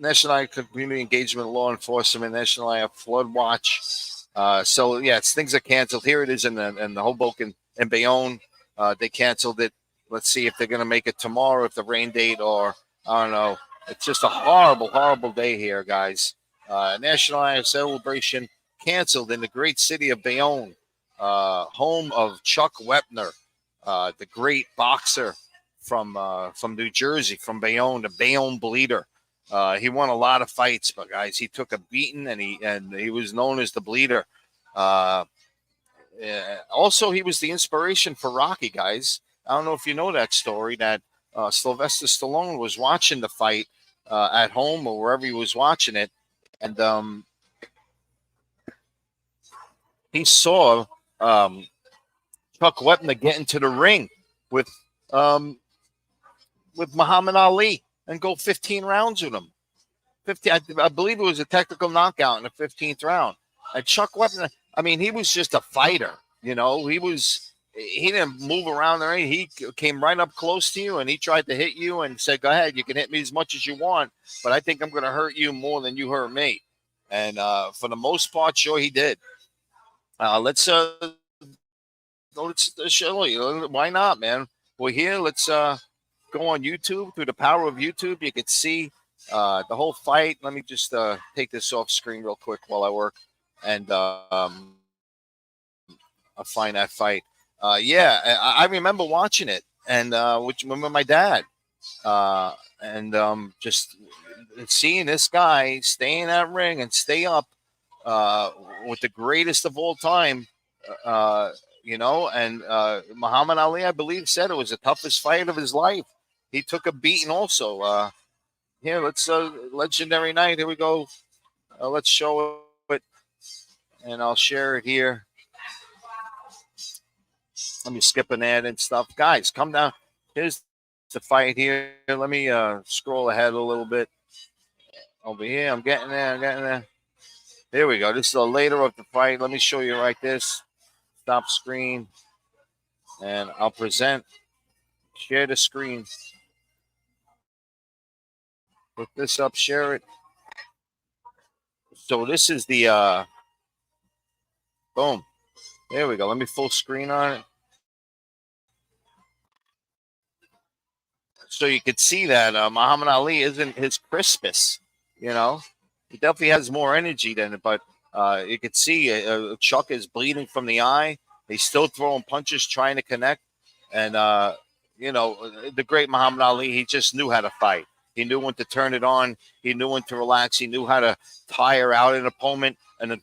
National Night Community Engagement Law Enforcement. National Night Flood Watch. So yeah, things are canceled. Here it is in the Hoboken and Bayonne. They canceled it. Let's see if they're going to make it tomorrow, if the rain date, or I don't know. It's just a horrible, horrible day here, guys. National Night Celebration canceled in the great city of Bayonne, home of Chuck Wepner, the great boxer from New Jersey, from Bayonne, the Bayonne Bleeder. He won a lot of fights, but guys, he took a beating, and he was known as the Bleeder. Uh, Also, he was the inspiration for Rocky, guys. I don't know if you know that story, that Sylvester Stallone was watching the fight at home or wherever he was watching it, and he saw Chuck Wepner get into the ring with um, Muhammad Ali and go 15 rounds with him. 50, I believe it was a technical knockout in the 15th round. And Chuck Wepner, I mean, he was just a fighter. He didn't move around there. He came right up close to you and he tried to hit you and said, "Go ahead, you can hit me as much as you want, but I think I'm going to hurt you more than you hurt me." And for the most part, sure he did. Let's show you. Why not, man? We're here. Let's go on YouTube. Through the power of YouTube, you could see the whole fight. Let me just take this off screen real quick while I work, and I'll find that fight. Yeah, I remember watching it, and with my dad, and just seeing this guy stay in that ring and stay up with the greatest of all time. Uh, and Muhammad Ali, I believe, said it was the toughest fight of his life. He took a beating also. Here, let's legendary night. Here we go. Let's show it, and I'll share it here. Let me skip an ad and stuff. Guys, come down. Here's the fight here. Let me scroll ahead a little bit. Over here, I'm getting there. There we go. This is the later of the fight. Let me show you right this. Stop screen, and I'll present. Share the screen. Put this up. Share it. So this is the boom. There we go. Let me full screen on it. So you could see that Muhammad Ali isn't his crispest. You know, he definitely has more energy than it, but you could see Chuck is bleeding from the eye. He's still throwing punches, trying to connect, and the great Muhammad Ali, he just knew how to fight. He knew when to turn it on. He knew when to relax. He knew how to tire out an opponent, and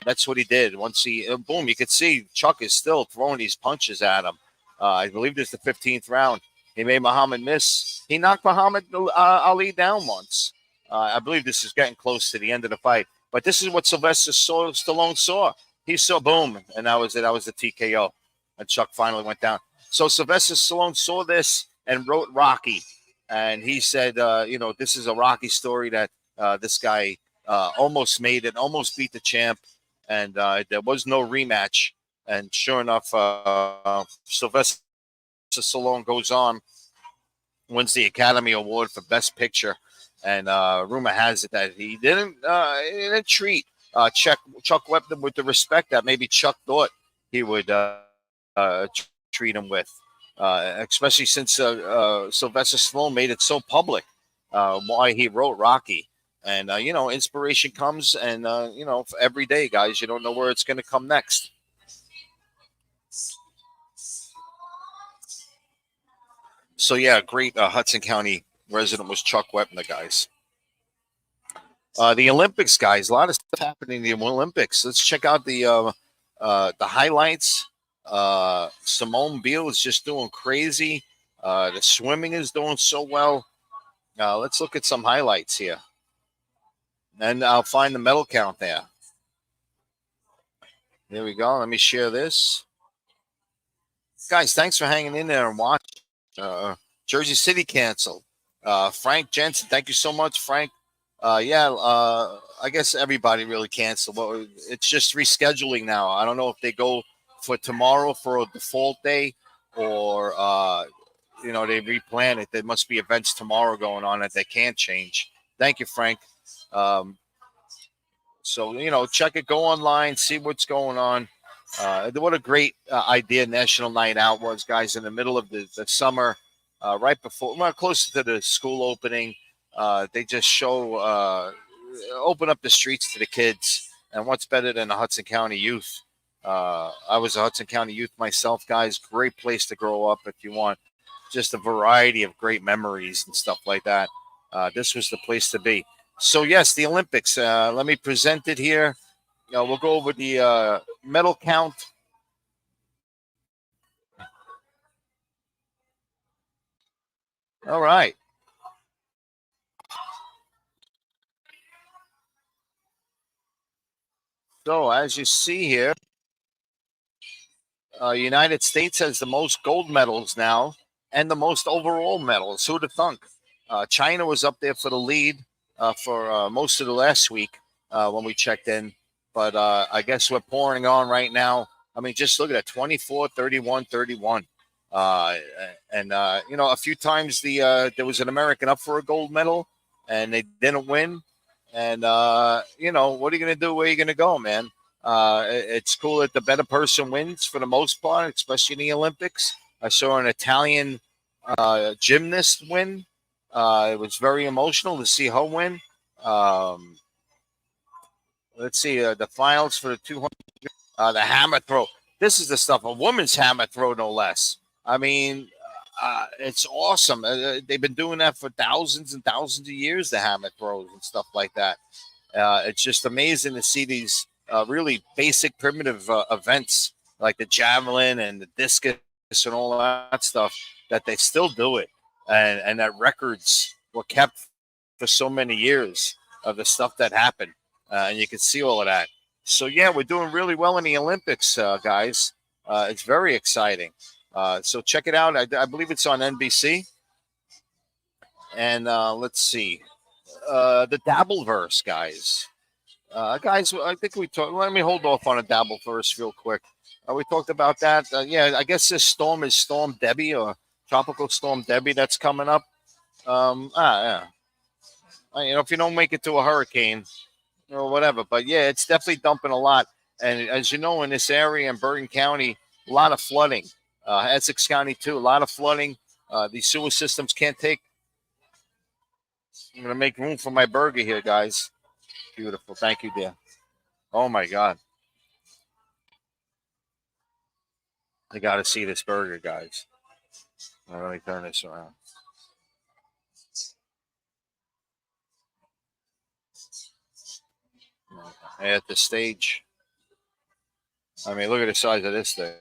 that's what he did. Once he boom, you could see Chuck is still throwing these punches at him. I believe this is the 15th round. He made Muhammad miss. He knocked Muhammad Ali down once. I believe this is getting close to the end of the fight. But this is what Sylvester Stallone saw. He saw boom, and that was it. That was the TKO. And Chuck finally went down. So Sylvester Stallone saw this and wrote Rocky. And he said, this is a Rocky story that this guy almost made it, almost beat the champ. And there was no rematch. And sure enough, Sylvester Stallone goes on, wins the Academy Award for Best Picture. And rumor has it that he didn't treat Chuck Wepner with the respect that maybe Chuck thought he would treat him with, especially since Sylvester Stallone made it so public why he wrote Rocky. And, inspiration comes, and, every day, guys, you don't know where it's going to come next. So, yeah, great Hudson County resident was Chuck Wepner, guys. The Olympics, guys, a lot of stuff happening in the Olympics. Let's check out the highlights. Simone Biles is just doing crazy. The swimming is doing so well. Let's look at some highlights here. And I'll find the medal count there. There we go. Let me share this. Guys, thanks for hanging in there and watching. Jersey City canceled. Frank Jensen, thank you so much, Frank. I guess everybody really canceled. Well, it's just rescheduling now. I don't know if they go for tomorrow for a default day or, they replan it. There must be events tomorrow going on that they can't change. Thank you, Frank. So, check it, go online, see what's going on. What a great idea National Night Out was, guys, in the middle of the summer, right before, closer to the school opening. They just open up the streets to the kids. And what's better than the Hudson County youth? I was a Hudson County youth myself, guys. Great place to grow up if you want just a variety of great memories and stuff like that. This was the place to be. So, yes, the Olympics. Let me present it here. We'll go over the medal count. All right. So, as you see here, United States has the most gold medals now and the most overall medals. Who'd have thunk? China was up there for the lead for most of the last week when we checked in. But I guess we're pouring on right now. I mean, just look at that, 24, 31, 31. A few times there was an American up for a gold medal, and they didn't win. And, what are you going to do? Where are you going to go, man? It's cool that the better person wins for the most part, especially in the Olympics. I saw an Italian gymnast win. It was very emotional to see her win. Let's see the finals for the 200. The hammer throw. This is the stuff. A woman's hammer throw, no less. I mean, it's awesome. They've been doing that for thousands and thousands of years, the hammer throws and stuff like that. It's just amazing to see these really basic, primitive events like the javelin and the discus and all that stuff, that they still do it. And that records were kept for so many years of the stuff that happened. And you can see all of that. So, yeah, we're doing really well in the Olympics, guys. It's very exciting. So check it out. I believe it's on NBC. And let's see. The Dabbleverse, guys. Guys, I think we talked. Let me hold off on a Dabbleverse real quick. We talked about that. I guess this storm is Storm Debbie, or Tropical Storm Debbie, that's coming up. Yeah. If you don't make it to a hurricane or whatever, but yeah, it's definitely dumping a lot. And as you know, in this area in Bergen County, a lot of flooding. Essex County too, a lot of flooding. These sewer systems can't take. I'm gonna make room for my burger here, guys. Beautiful. Thank you, dear. Oh my God. I gotta see this burger, guys. Let me turn this around. At the stage. I mean, look at the size of this thing.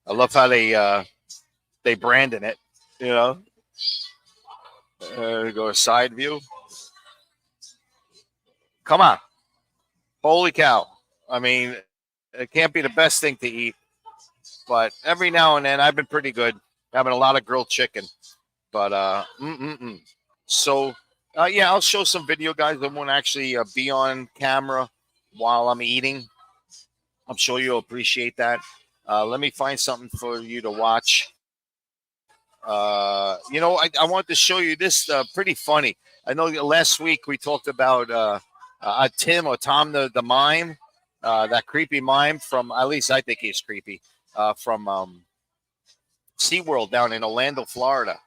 I love how they branded it. You know, go a side view. Come on, holy cow! I mean, it can't be the best thing to eat, but every now and then I've been pretty good, having a lot of grilled chicken. But So, yeah, I'll show some video, guys. I won't actually be on camera while I'm eating. I'm sure you'll appreciate that. Let me find something for you to watch. I want to show you this. Pretty funny. I know last week we talked about Tim or Tom the mime, that creepy mime from. At least I think he's creepy. From SeaWorld down in Orlando, Florida.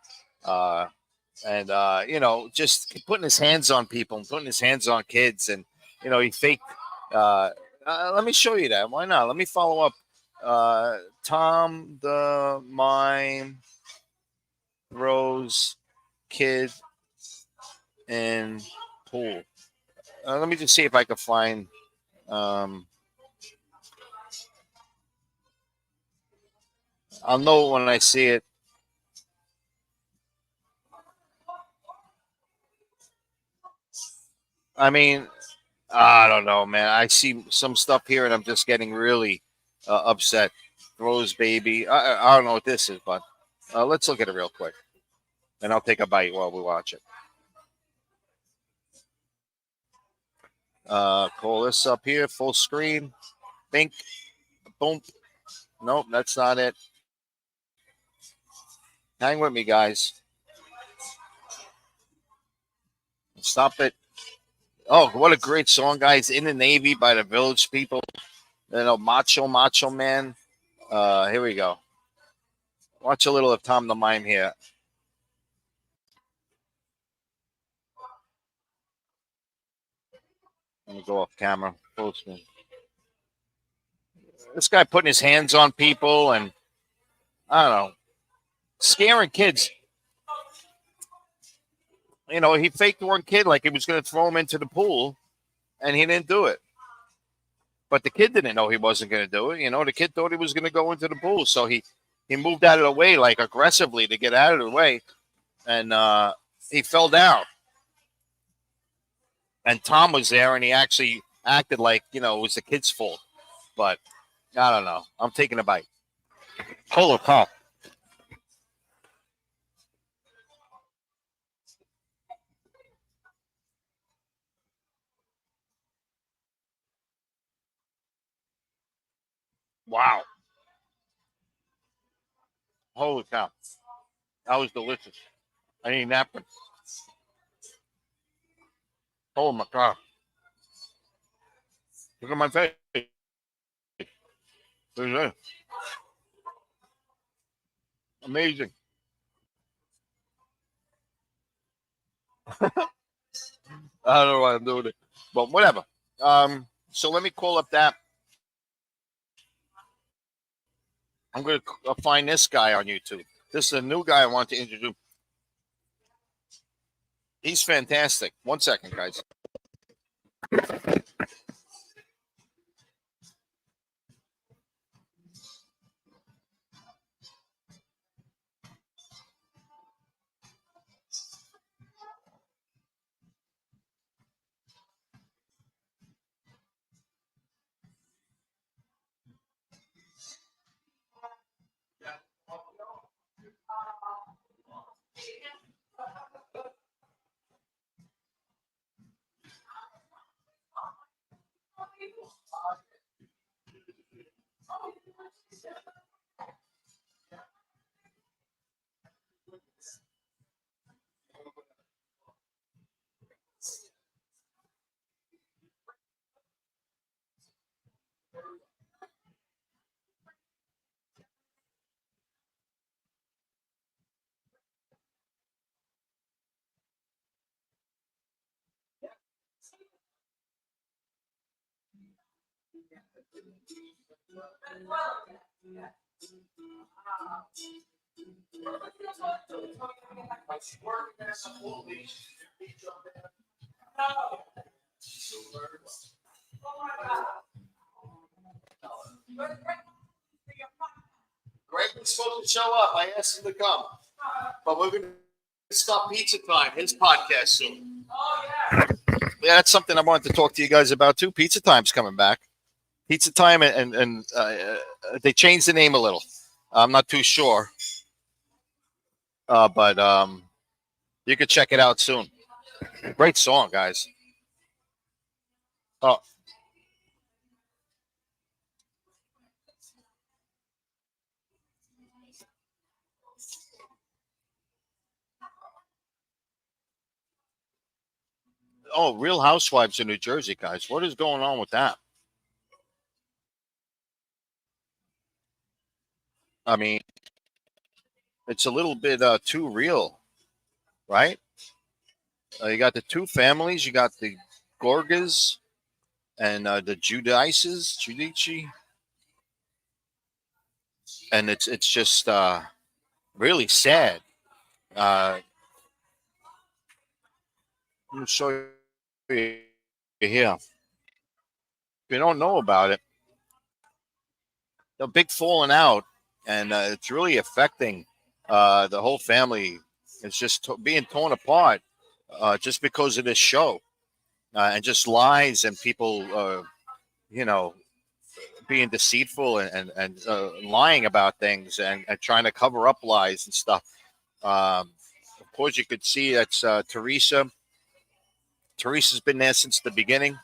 And just putting his hands on people and putting his hands on kids, and he faked. Let me show you that. Why not? Let me follow up. Tom the mime throws kid in pool. Let me just see if I can find. I'll know when I see it. I mean, I don't know, man. I see some stuff here, and I'm just getting really upset. Rose baby. I don't know what this is, but let's look at it real quick, and I'll take a bite while we watch it. Call this up here, full screen. Bink, boom. Nope, that's not it. Hang with me, guys. Stop it. Oh, what a great song, guys. In the Navy by the Village People. Macho Man. Here we go. Watch a little of Tom the Mime here. Let me go off camera. Full screen. This guy putting his hands on people and, I don't know, scaring kids. He faked one kid like he was going to throw him into the pool, and he didn't do it. But the kid didn't know he wasn't going to do it. The kid thought he was going to go into the pool, so he moved out of the way, like aggressively, to get out of the way, and he fell down. And Tom was there, and he actually acted like it was the kid's fault. But I don't know. I'm taking a bite. Holy cow! Wow! Holy cow! That was delicious. I need a napkin. Oh my god! Look at my face. Amazing. I don't know why I'm doing it, but whatever. So let me call up that. I'm going to find this guy on YouTube. This is a new guy I want to introduce. He's fantastic. 1 second, guys. Greg was supposed to show up. I asked him to come, but we're going to stop Pizza Time, his podcast soon. Yeah, that's something I wanted to talk to you guys about too. Pizza Time's coming back. Pizza Time, and they changed the name a little. I'm not too sure, but you could check it out soon. Great song, guys. Oh, oh, Real Housewives of New Jersey, guys. What is going on with that? I mean, it's a little bit too real, right? You got the two families. You got the Gorgas and the Judici, and it's just really sad. Let me show you here. If you don't know about it, the big falling out, and it's really affecting the whole family. It's just being torn apart just because of this show, and just lies and people, you know, being deceitful and lying about things and trying to cover up lies and stuff. Of course, you could see that's Teresa. Teresa's been there since the beginning.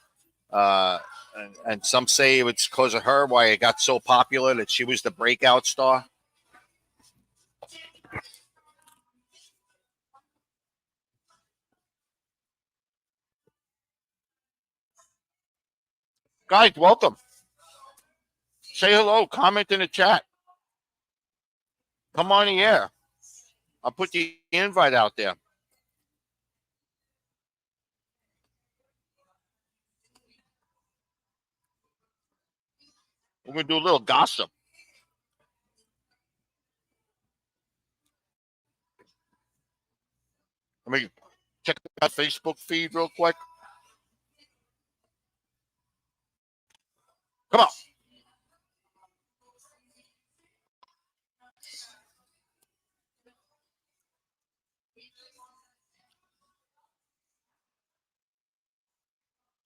And some say it's because of her why it got so popular that she was the breakout star. Guys, welcome. Say hello. Comment in the chat. Come on the air. I'll put the invite out there. We're going to do a little gossip. Let me check that Facebook feed real quick. Come on.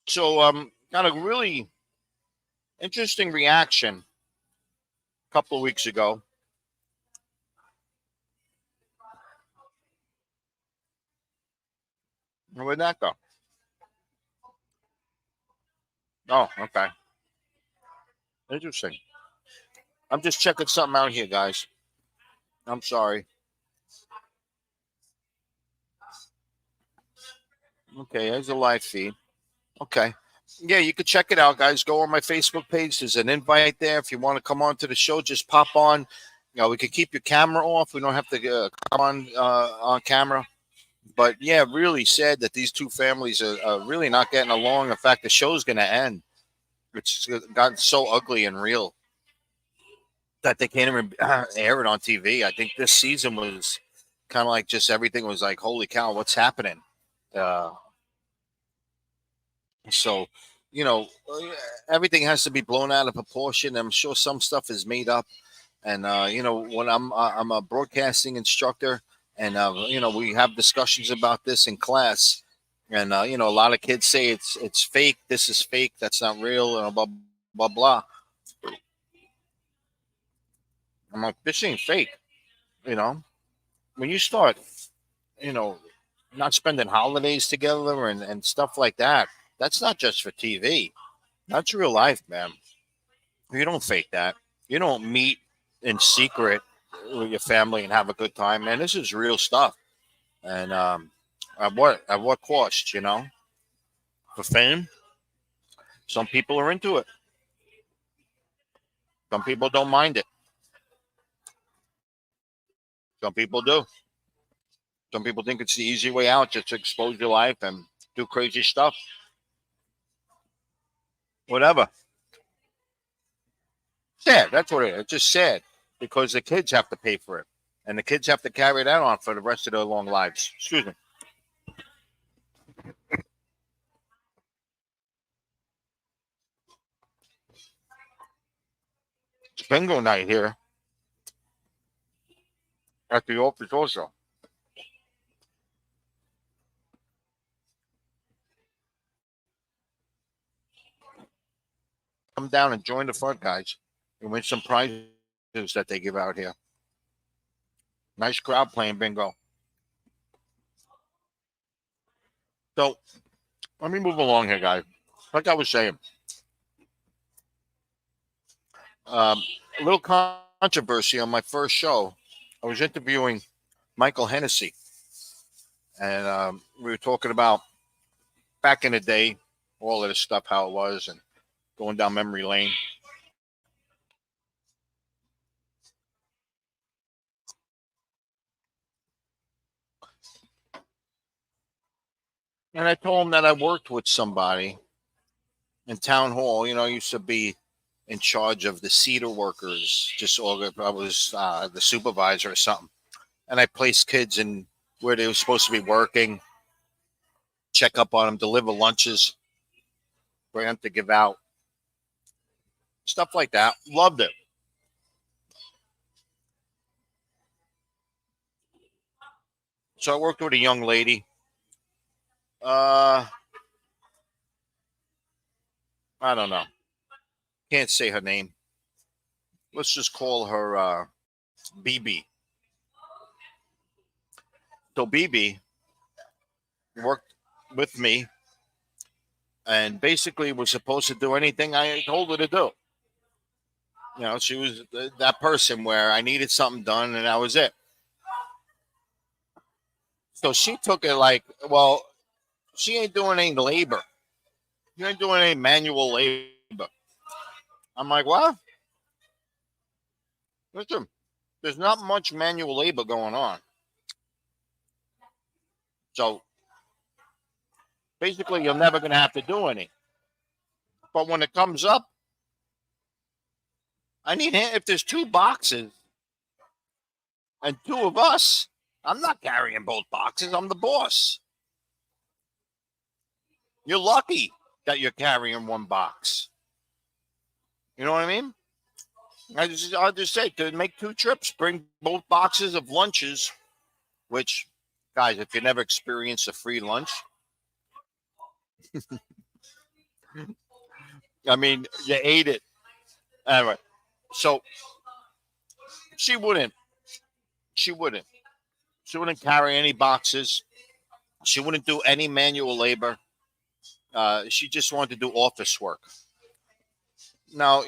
So, got a really interesting reaction a couple of weeks ago. Where'd that go? Oh, okay. Interesting. I'm just checking something out here, guys. I'm sorry. Okay, there's a live feed. Okay. Yeah, you could check it out, guys. Go on my Facebook page. There's an invite there. If you want to come on to the show, just pop on. You know, we could keep your camera off. We don't have to come on camera. But yeah, really sad that these two families are really not getting along. In fact, the show's going to end. It's gotten so ugly and real that they can't even air it on TV. I think this season was kind of like just everything was like, holy cow, what's happening? Uh, so, you know, everything has to be blown out of proportion. I'm sure some stuff is made up. And you know, when I'm a broadcasting instructor, and you know, we have discussions about this in class. And you know, a lot of kids say it's fake. This is fake. That's not real. Blah blah blah. I'm like, this ain't fake. You know, when you start, you know, not spending holidays together and stuff like that, that's not just for TV. That's real life, man. You don't fake that. You don't meet in secret with your family and have a good time, man. This is real stuff. And at what cost, you know? For fame? Some people are into it. Some people don't mind it. Some people do. Some people think it's the easy way out, just to expose your life and do crazy stuff. Whatever. Sad. That's what it is. It's just sad because the kids have to pay for it, and the kids have to carry that on for the rest of their long lives. Excuse me. It's bingo night here at the office also. Come down and join the fun, guys, and win some prizes that they give out here. Nice crowd playing bingo. So let me move along here, guys. Like I was saying, um, a little controversy on my first show. I was interviewing Michael Hennessy, and we were talking about back in the day, all of this stuff, how it was, and going down memory lane. And I told him that I worked with somebody in town hall. I used to be in charge of the cedar workers. I was the supervisor or something, and I placed kids in where they were supposed to be working, check up on them, deliver lunches for them to give out, stuff like that. Loved it. So I worked with a young lady. Uh, I don't know. Can't say her name. Let's just call her BB. So BB worked with me and basically was supposed to do anything I told her to do. She was that person where I needed something done and that was it. So she took it like, well, she ain't doing any labor. You ain't doing any manual labor. I'm like, what? Listen, there's not much manual labor going on. So basically, you're never going to have to do any. But when it comes up, if there's two boxes and two of us, I'm not carrying both boxes. I'm the boss. You're lucky that you're carrying one box. You know what I mean? I'll just say to make two trips, bring both boxes of lunches, which, guys, if you never experienced a free lunch, I mean, you ate it. Anyway, so she wouldn't. She wouldn't. She wouldn't carry any boxes. She wouldn't do any manual labor. She just wanted to do office work. Now,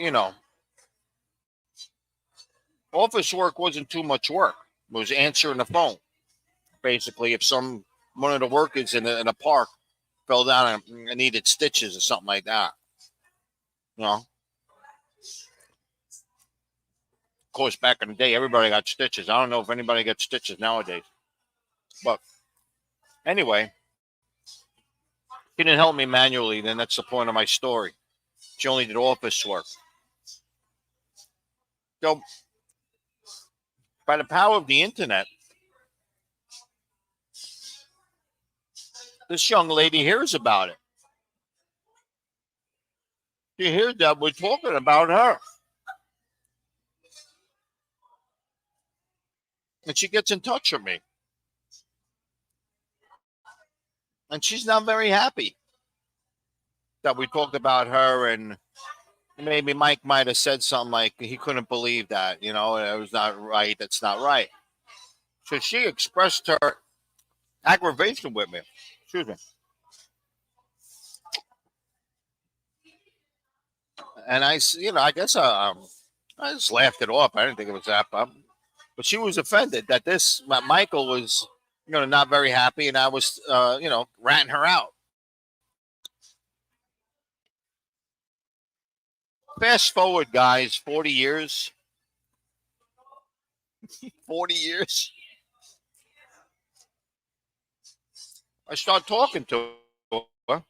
office work wasn't too much work. It was answering the phone. Basically, if one of the workers in a park fell down and needed stitches or something like that. Of course, back in the day, everybody got stitches. I don't know if anybody gets stitches nowadays. But anyway, she didn't help me manually. Then that's the point of my story. She only did office work. So, by the power of the internet, this young lady hears about it. She hears that we're talking about her. And she gets in touch with me. And she's not very happy that we talked about her. And maybe Mike might have said something like he couldn't believe that, it was not right. That's not right. So she expressed her aggravation with me. Excuse me. And I guess I just laughed it off. I didn't think it was that bad. But she was offended that Michael was, not very happy, and I was, ratting her out. Fast forward, guys, 40 years. 40 years. I start talking to her.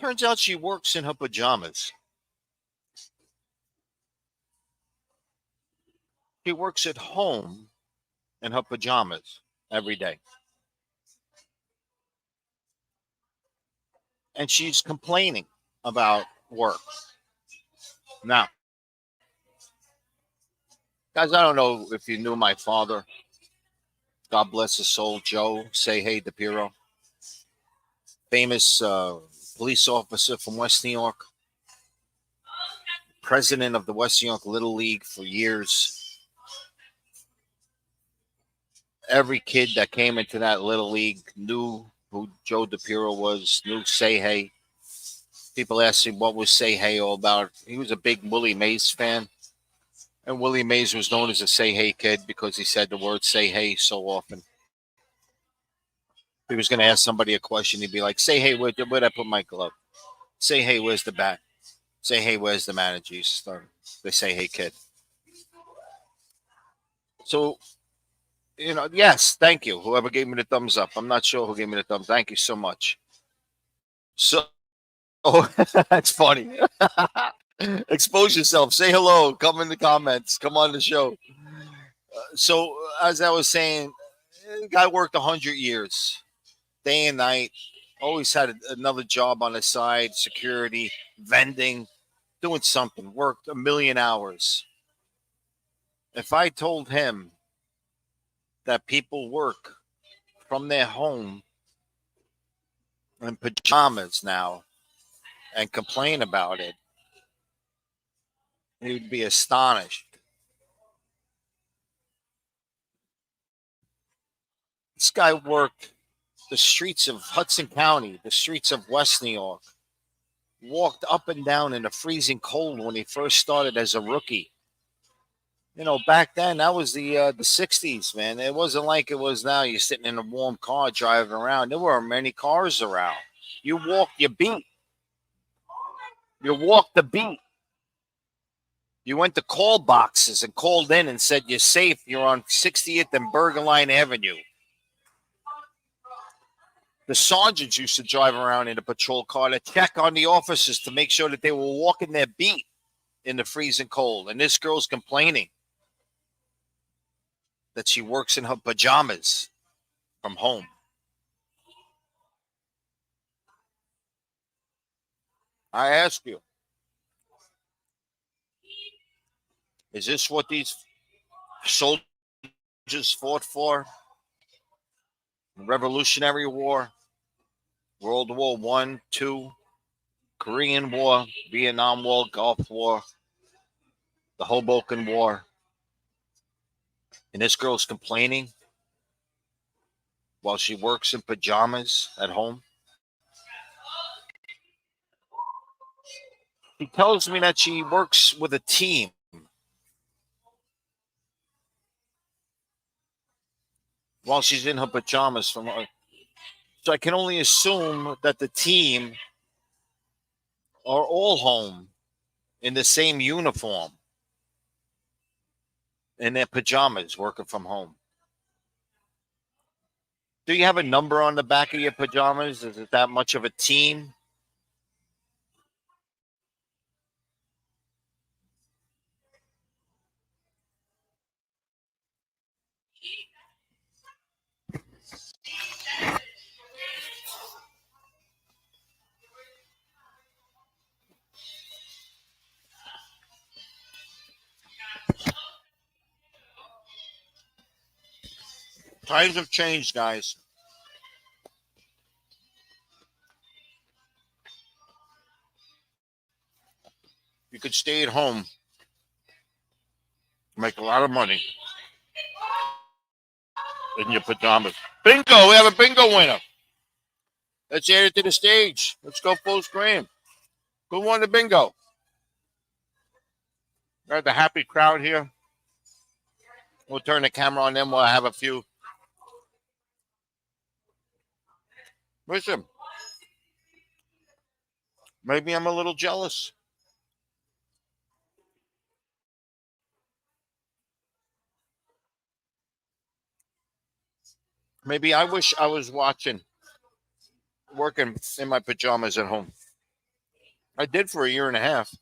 Turns out she works in her pajamas. She works at home in her pajamas every day. And she's complaining about work. Now, guys, I don't know if you knew my father. God bless his soul, Joe. Say hey, DePierro. Famous police officer from West New York. President of the West New York Little League for years. Every kid that came into that Little League knew who Joe DePierro was, knew Say Hey. People asked him what was Say Hey all about. He was a big Willie Mays fan. And Willie Mays was known as a Say Hey kid because he said the word Say Hey so often. If he was going to ask somebody a question, he'd be like, Say Hey, where'd I put my glove? Say Hey, where's the bat? Say Hey, where's the manager? He used to start. They Say Hey kid. So, yes, thank you. Whoever gave me the thumbs up. I'm not sure who gave me the thumbs. Thank you so much. So, that's funny. Expose yourself. Say hello. Come in the comments. Come on the show. So, as I was saying, the guy worked 100 years, day and night. Always had another job on the side, security, vending, doing something. Worked a million hours. If I told him that people work from their home in pajamas now and complain about it, he would be astonished. This guy worked the streets of Hudson County, the streets of West New York, walked up and down in the freezing cold when he first started as a rookie. Back then that was the '60s, man. It wasn't like it was now. You're sitting in a warm car driving around. There weren't many cars around. You walked your beat. You walked the beat. You went to call boxes and called in and said you're safe. You're on 60th and Bergenline Avenue. The sergeants used to drive around in a patrol car to check on the officers to make sure that they were walking their beat in the freezing cold. And this girl's complaining that she works in her pajamas from home. I ask you, is this what these soldiers fought for? Revolutionary War, World War I, II, Korean War, Vietnam War, Gulf War, the Hoboken War. And this girl's complaining while she works in pajamas at home. She tells me that she works with a team. While she's in her pajamas from her. So I can only assume that the team are all home in the same uniform in their pajamas working from home. Do you have a number on the back of your pajamas? Is it that much of a team? Times have changed, guys. You could stay at home, make a lot of money in your pajamas. Bingo! We have a bingo winner. Let's add it to the stage. Let's go full screen. Who won the bingo? Got the happy crowd here. We'll turn the camera on them while I have a few. Listen, maybe I'm a little jealous. Maybe I wish I was working in my pajamas at home. I did for a year and a half.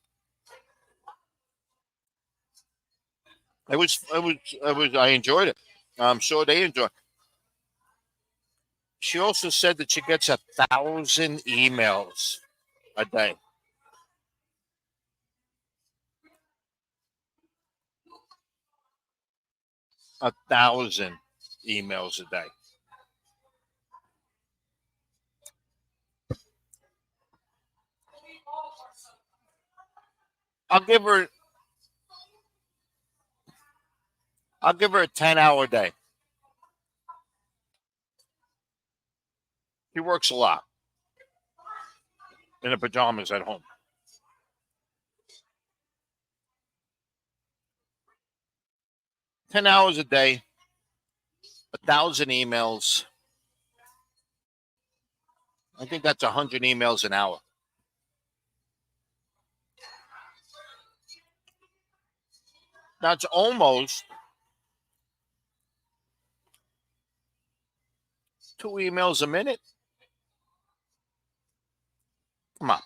I enjoyed it. I'm sure they enjoy. She also said that she gets 1,000 emails a day. 1,000 emails a day. I'll give her. I'll give her a 10-hour day. She works a lot in her pajamas at home. 10 hours a day, 1,000 emails. I think that's 100 emails an hour. That's almost 2 emails a minute. Come on,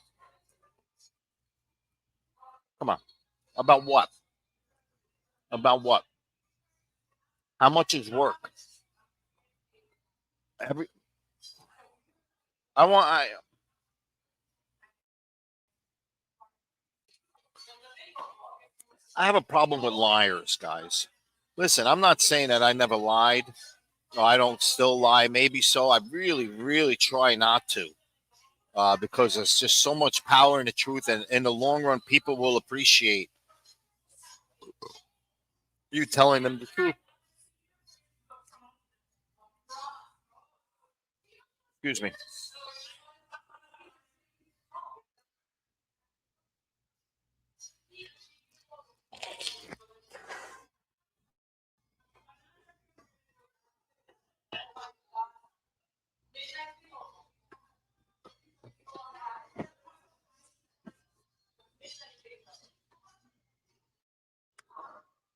come on. About what? About what? How much is work? Every I want. I have a problem with liars, guys. Listen, I'm not saying that I never lied. Or I don't still lie. Maybe so. I really, really try not to. Because there's just so much power in the truth, and in the long run, people will appreciate you telling them the truth. Excuse me,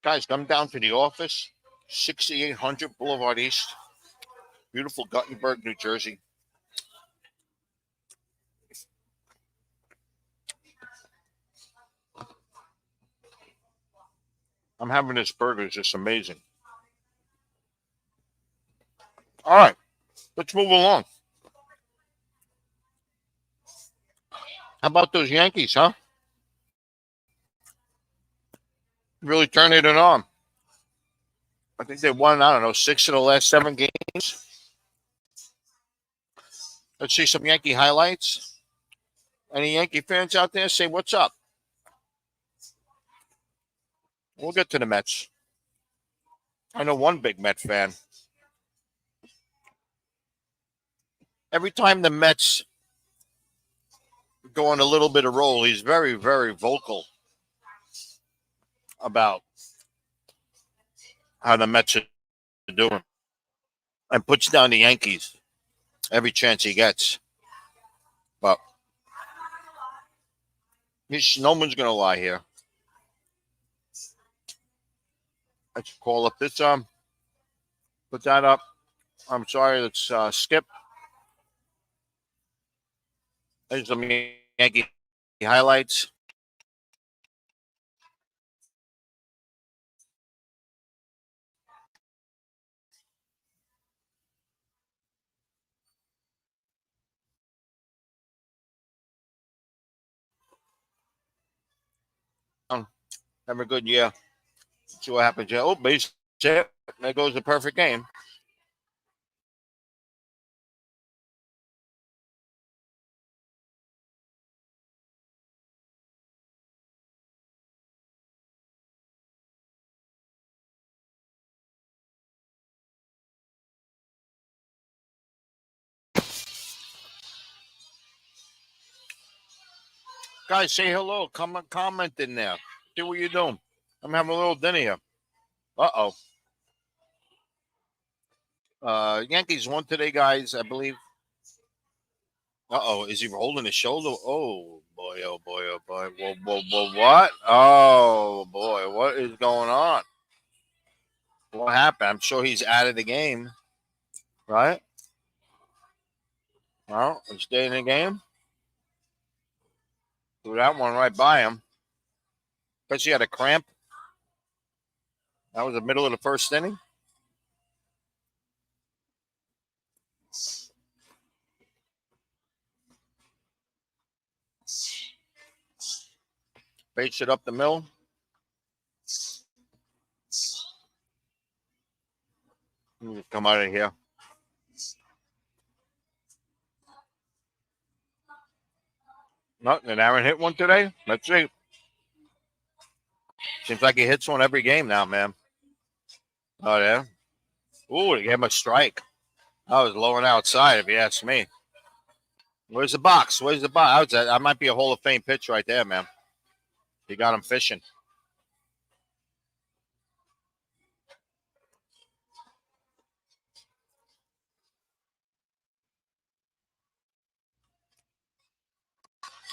guys. Come down to the office, 6800 Boulevard East, beautiful Guttenberg, New Jersey. I'm having this burger; it's just amazing. All right, let's move along. How about those Yankees, huh? Really turning it on. I think they won. I don't know, 6 of the last 7 games. Let's see some Yankee highlights. Any Yankee fans out there? Say what's up. We'll get to the Mets. I know one big Met fan. Every time the Mets go on a little bit of roll, he's very, very vocal about how the Mets are doing and puts down the Yankees every chance he gets. But no one's going to lie here. Let's call up this, put that up. I'm sorry, let's skip. There's some Yankee highlights. Have a good year. See what happens here. Oh, base hit. There goes the perfect game. Guys, say hello. Comment in there. See what you're doing. I'm having a little dinner here. Uh-oh. Yankees won today, guys, I believe. Uh-oh. Is he holding his shoulder? Oh, boy. Oh, boy. Oh, boy. Whoa, whoa, whoa. What? Oh, boy. What is going on? What happened? I'm sure he's out of the game, right? Well, he's staying in the game. Threw that one right by him. Because he had a cramp. That was the middle of the first inning. Baits it up the middle. Let me come out of here. No, did Aaron hit one today? Let's see. Seems like he hits one every game now, man. Oh, yeah. Ooh, he gave him a strike. I was low and outside, if you ask me. Where's the box? Where's the box? That might be a Hall of Fame pitch right there, man. He got him fishing.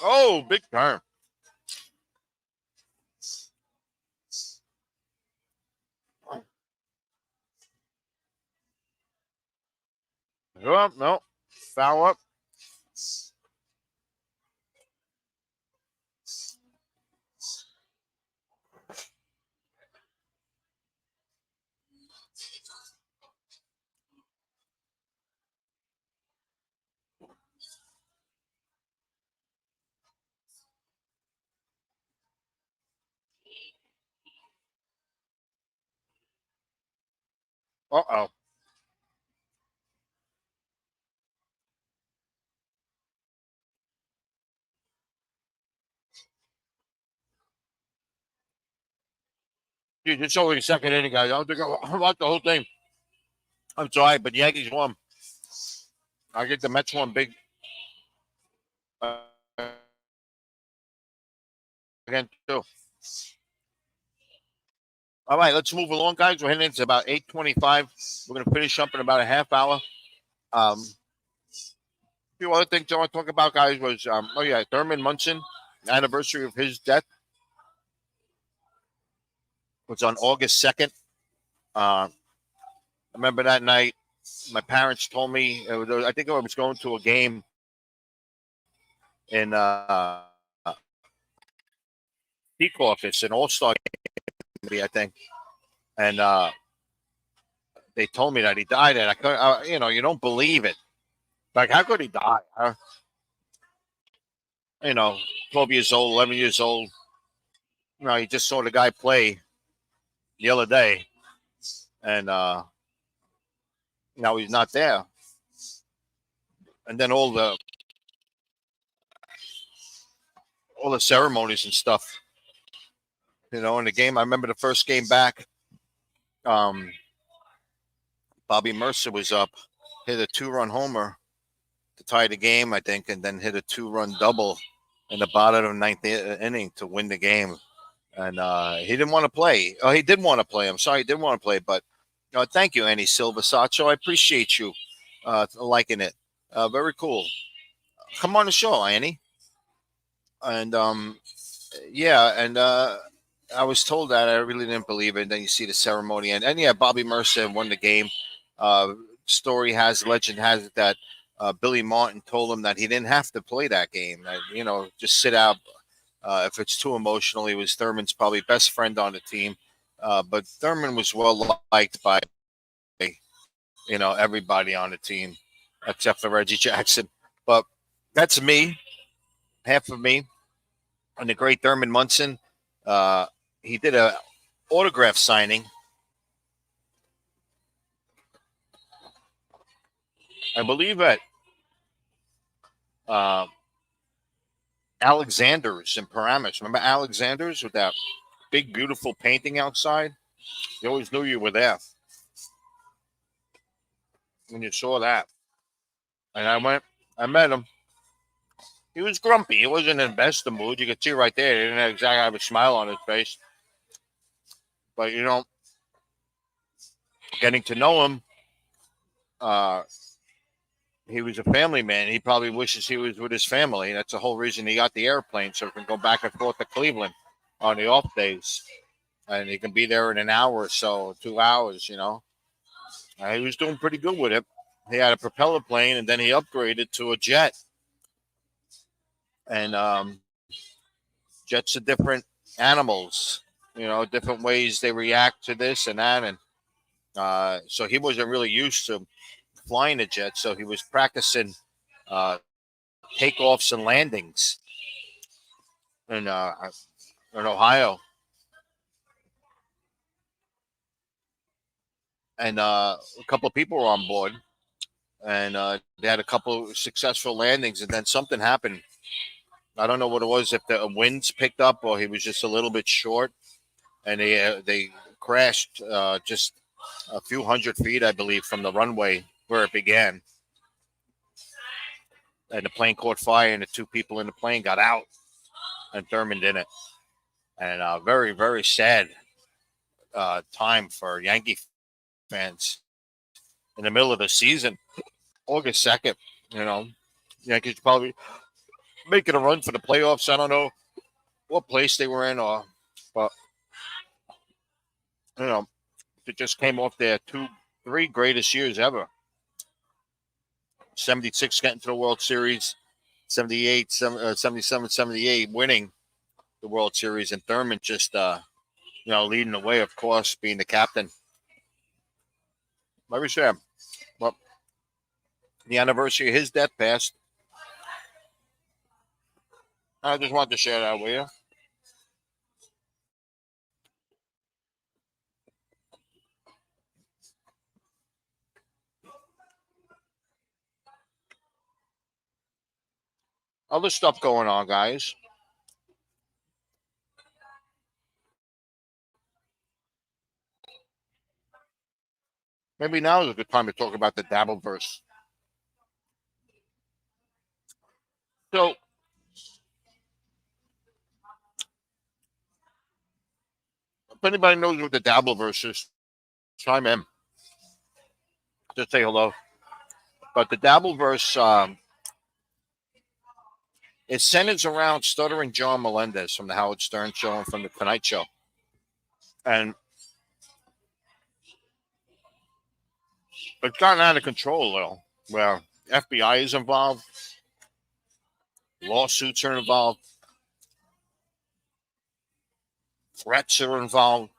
Oh, big turn. Oh, no. Foul up. Uh-oh. Dude, it's only the second inning, guys. I don't think I watched the whole thing. I'm sorry, but Yankees won. I get the Mets won big. Uh, again, too. All right, let's move along, guys. We're heading into about 8:25. We're going to finish up in about a half hour. A few other things I want to talk about, guys, was, Thurman Munson, anniversary of his death was on August 2nd. I remember that night, my parents told me, I think I was going to a game in Peak Office, an All-Star game, I think. And they told me that he died, and I couldn't, you don't believe it. Like, how could he die? 12 years old, 11 years old. You just saw the guy play the other day, and now he's not there. And then all the ceremonies and stuff, in the game. I remember the first game back. Bobby Mercer was up, hit a 2-run homer to tie the game, I think, and then hit a 2-run double in the bottom of the ninth inning to win the game. And he didn't want to play. Oh, he did want to play. I'm sorry, he didn't want to play. But thank you, Annie Silvasacho. I appreciate you liking it. Very cool. Come on the show, Annie. And I was told that. I really didn't believe it. And then you see the ceremony, and yeah, Bobby Mercer won the game. Legend has it that Billy Martin told him that he didn't have to play that game. That, just sit out. If it's too emotional, he was Thurman's probably best friend on the team. But Thurman was well liked by, everybody on the team, except for Reggie Jackson. But that's me, half of me, and the great Thurman Munson. He did a autograph signing. I believe at Alexander's in Paramus. Remember Alexander's with that big, beautiful painting outside? You always knew you were there when you saw that. And I met him. He was grumpy. He wasn't in the best of mood. You could see right there. He didn't exactly have a smile on his face. But, getting to know him, he was a family man. He probably wishes he was with his family. That's the whole reason he got the airplane, so he can go back and forth to Cleveland on the off days. And he can be there in an hour or so, 2 hours, He was doing pretty good with it. He had a propeller plane, and then he upgraded to a jet. And Jets are different animals, different ways they react to this and that. And so he wasn't really used to flying a jet. So he was practicing uh, takeoffs and landings in Ohio. And a couple of people were on board. And they had a couple of successful landings. And then something happened. I don't know what it was, if the winds picked up or he was just a little bit short. And they crashed just a few hundred feet, I believe, from the runway where it began. And the plane caught fire, and the two people in the plane got out, and Thurman didn't. And very, very sad time for Yankee fans in the middle of the season, August 2nd. Yankees probably making a run for the playoffs. I don't know what place they were in, but they just came off their three greatest years ever. 76 getting to the World Series, 78, 77, 78 winning the World Series, and Thurman just leading the way, of course, being the captain. Very sad. Well, the anniversary of his death passed. I just wanted to share that with you. Other stuff going on, guys. Maybe now is a good time to talk about the Dabbleverse. So, if anybody knows what the Dabbleverse is, chime in. Just say hello. But the Dabbleverse, it centers around Stuttering John Melendez from the Howard Stern Show and from the Tonight Show. And it's gotten out of control a little, where FBI is involved, lawsuits are involved, threats are involved.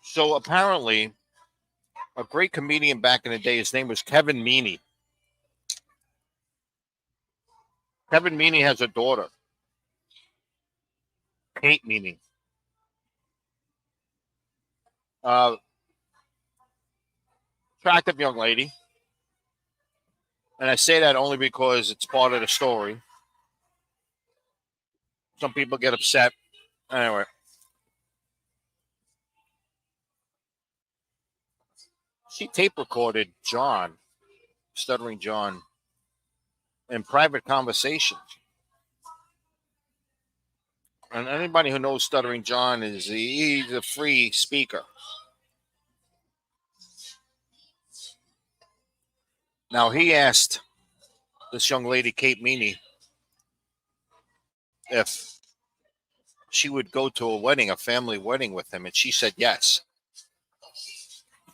So apparently, a great comedian back in the day, his name was Kevin Meaney. Kevin Meaney has a daughter, Kate Meaney. Attractive young lady. And I say that only because it's part of the story. Some people get upset. Anyway. She tape recorded John, Stuttering John, in private conversations. And anybody who knows Stuttering John he's a free speaker. Now, he asked this young lady, Kate Meaney, if she would go to a family wedding with him, and she said yes.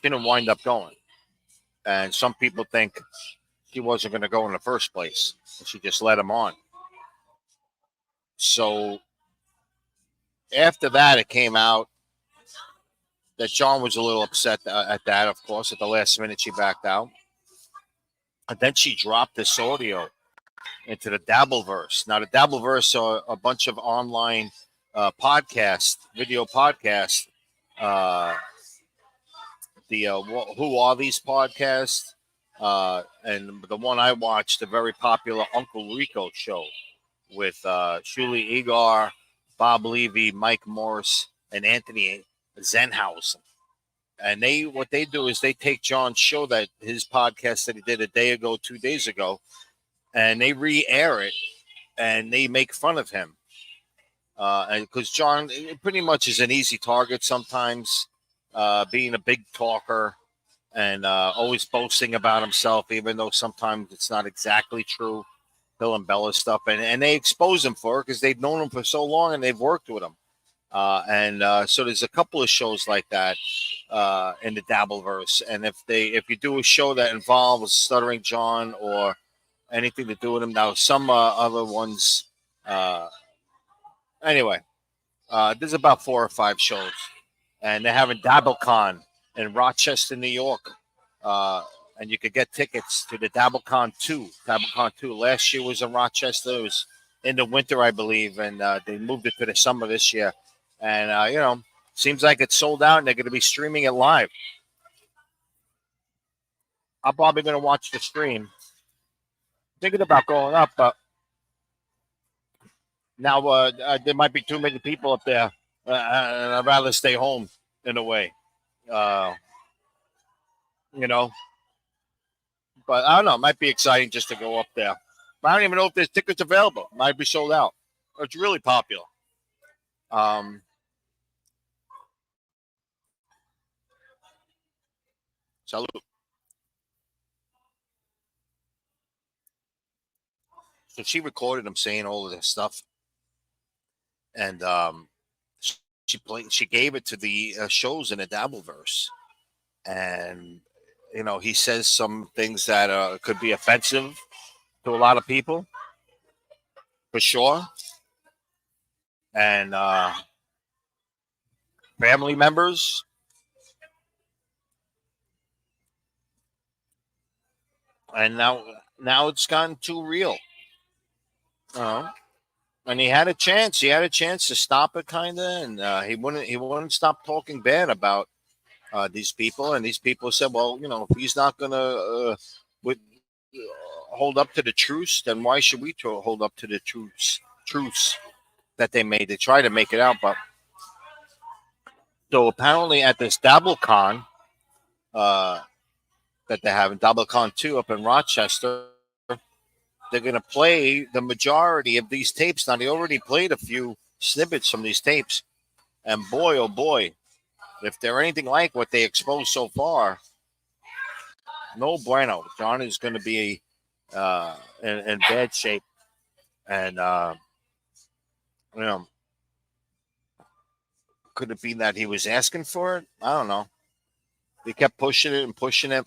Didn't wind up going. And some people think she wasn't going to go in the first place. She just let him on. So after that, it came out that John was a little upset at that, of course. At the last minute, she backed out. And then she dropped this audio into the Dabbleverse. Now, the Dabbleverse are a bunch of online video podcasts. Who Are These podcasts? And the one I watched, the very popular Uncle Rico show with Shuli Egar, Bob Levy, Mike Morris, and Anthony Zenhausen. And what they do is they take John's show, that his podcast that he did a day ago, 2 days ago, and they re-air it, and they make fun of him. And because John pretty much is an easy target sometimes, being a big talker and always boasting about himself, even though sometimes it's not exactly true. He'll embellish stuff, and they expose him for it because they've known him for so long and they've worked with him. So there's a couple of shows like that. in the Dabbleverse. And if you do a show that involves Stuttering John or anything to do with him, now some other ones. Anyway, there's about 4 or 5 shows, and they're having DabbleCon in Rochester, New York. And you could get tickets to the DabbleCon 2. DabbleCon 2 last year was in Rochester. It was in the winter, I believe, and they moved it to the summer this year. And, seems like it's sold out, and they're going to be streaming it live. I'm probably going to watch the stream. Thinking about going up, but now there might be too many people up there, and I'd rather stay home in a way. Uh, you know, but I don't know. It might be exciting just to go up there. But I don't even know if there's tickets available. Might be sold out. It's really popular. Salute. So she recorded him saying all of this stuff, and she gave it to the shows in the Dabbleverse, and he says some things that could be offensive to a lot of people, for sure, and family members. And now it's gotten too real. And he had a chance. He had a chance to stop it, kind of, and he wouldn't stop talking bad about these people. And these people said, well, if he's not going to hold up to the truce, then why should we hold up to the truce that they made? They try to make it out, but so apparently at this DabbleCon that they have in DabbleCon 2 up in Rochester, they're going to play the majority of these tapes. Now, they already played a few snippets from these tapes, and boy, oh boy, if they're anything like what they exposed so far, no bueno. John is going to be in bad shape, and could it be that he was asking for it? I don't know. He kept pushing it and pushing it,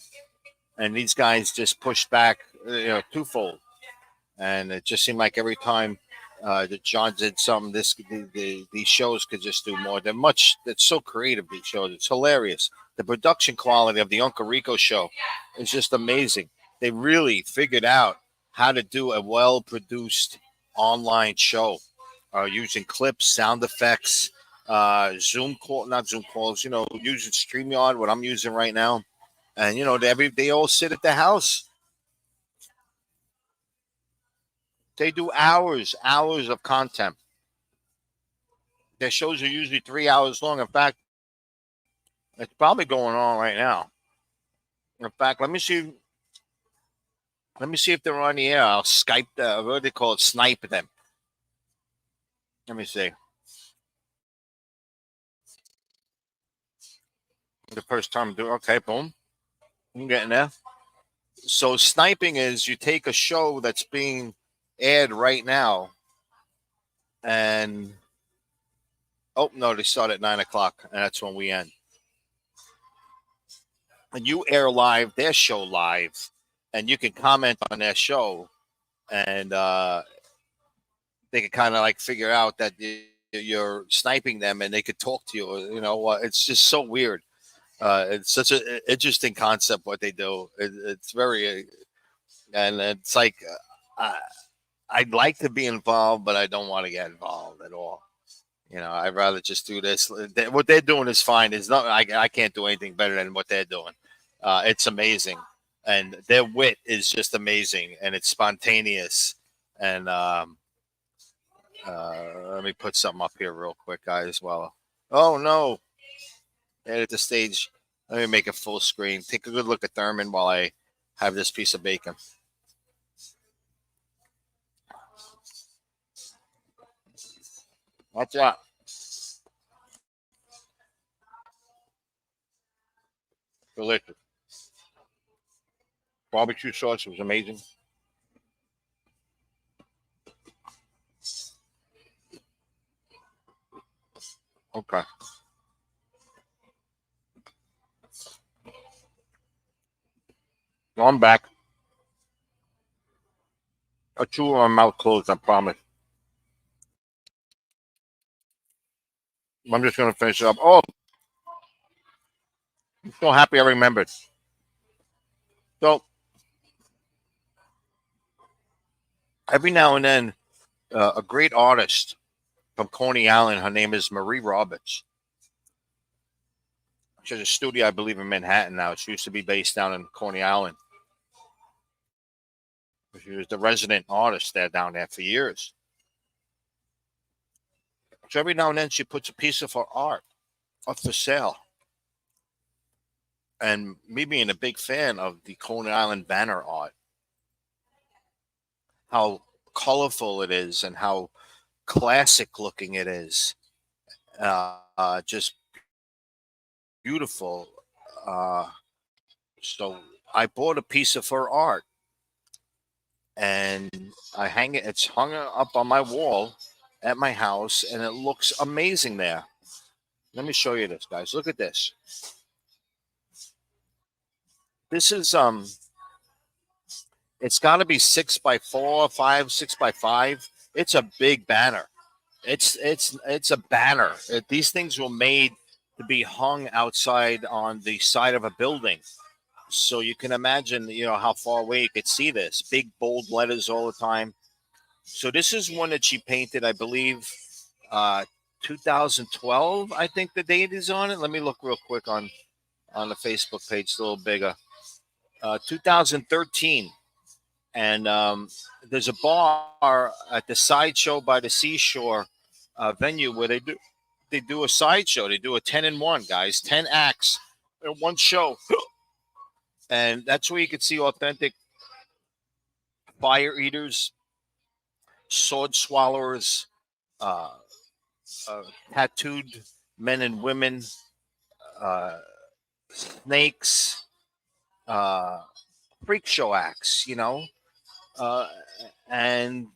and these guys just pushed back, twofold. And it just seemed like every time that John did something, these shows could just do more. It's so creative, these shows. It's hilarious. The production quality of the Uncle Rico show is just amazing. They really figured out how to do a well-produced online show using clips, sound effects, not Zoom calls, using StreamYard, what I'm using right now. And, they all sit at the house. They do hours of content. Their shows are usually 3 hours long. In fact, it's probably going on right now. In fact, let me see if they're on the air. I'll Skype what do they call it? Snipe them. Let me see. The first time do okay, boom. I'm getting there. So sniping is you take a show that's being aired right now, and no, they start at 9:00, and that's when we end. And you air live their show live, and you can comment on their show, and they can kind of like figure out that you're sniping them, and they could talk to you. It's just so weird. It's such an interesting concept what they do. It's very, and it's like I'd like to be involved, but I don't want to get involved at all. I'd rather just do this. What they're doing is fine. It's not. I can't do anything better than what they're doing. It's amazing, and their wit is just amazing, and it's spontaneous. And let me put something up here real quick, guys. Well, oh no. Edit the stage. Let me make it full screen. Take a good look at Thurman while I have this piece of bacon. Watch that. Delicious. Barbecue sauce was amazing. Okay. Well, I'm back. A chew on my mouth closed, I promise. I'm just going to finish it up. Oh, I'm so happy I remembered. So, every now and then, a great artist from Coney Island, her name is Marie Roberts. She has a studio, I believe, in Manhattan now. She used to be based down in Coney Island. She was the resident artist there down there for years. So every now and then she puts a piece of her art up for sale. And me being a big fan of the Coney Island banner art, how colorful it is and how classic looking it is, just beautiful. Uh, so I bought a piece of her art and I hang it. It's hung up on my wall at my house, and it looks amazing there. Let me show you this, guys. Look at this. This is it's got to be 6x4, 5, 6x5. It's a big banner. It's a banner. These things were made to be hung outside on the side of a building. So you can imagine, how far away you could see this. Big bold letters all the time. So this is one that she painted, I believe, uh, 2012. I think the date is on it. Let me look real quick on the Facebook page. It's a little bigger. 2013, and there's a bar at the sideshow by the seashore venue where they do a sideshow. They do a 10-in-1, guys, 10 acts in one show, and that's where you can see authentic fire eaters, sword swallowers, uh, uh, tattooed men and women, uh, snakes, uh, freak show acts, uh, and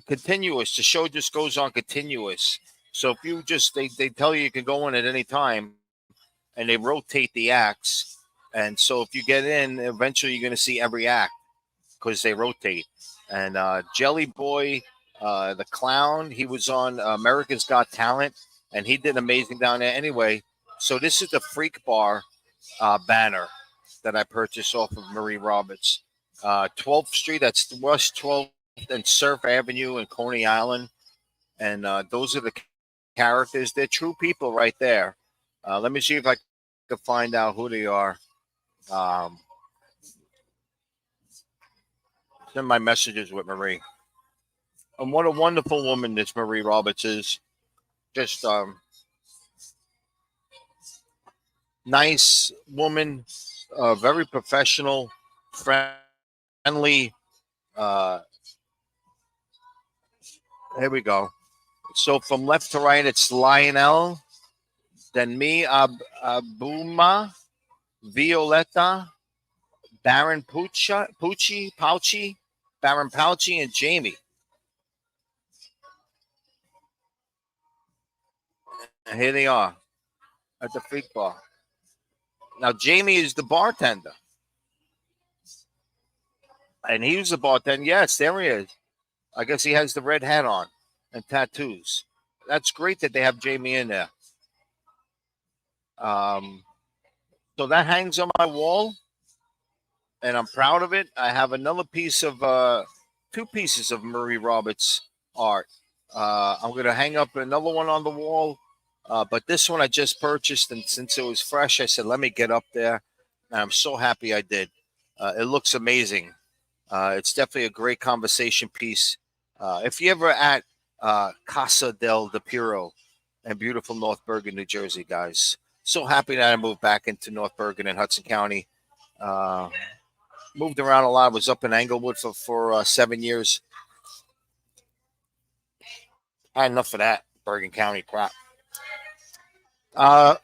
continuous. The show just goes on continuous. So if you just they tell you can go in at any time, and they rotate the acts, and so if you get in, eventually you're going to see every act because they rotate. And Jelly Boy, the clown, he was on America's Got Talent, and he did amazing down there. Anyway, so this is the Freak Bar banner that I purchased off of Marie Roberts. 12th Street, that's West 12th and Surf Avenue in Coney Island. And those are the characters. They're true people right there. Let me see if I can find out who they are. Um, Send my messages with Marie. And what a wonderful woman this Marie Roberts is. Just nice woman, very professional, friendly. Uh, Here we go. So from left to right, it's Lionel, then me, Abuma, Violetta, Baron Pouchy, Baron Pouchy, and Jamie. And here they are at the freak bar. Now Jamie is the bartender, and he was the bartender. Yes, there he is. I guess he has the red hat on and tattoos. That's great that they have Jamie in there. Um, so that hangs on my wall, and I'm proud of it. I have another piece of two pieces of Marie Roberts art. I'm going to hang up another one on the wall, but this one I just purchased, and since it was fresh, I said, let me get up there. And I'm so happy I did. It looks amazing. It's definitely a great conversation piece. If you ever at Casa del DePierro in beautiful North Bergen, New Jersey, guys, so happy that I moved back into North Bergen in Hudson County. Uh, Moved around a lot. Was up in Englewood for 7 years. I had enough of that Bergen County crap. Uh,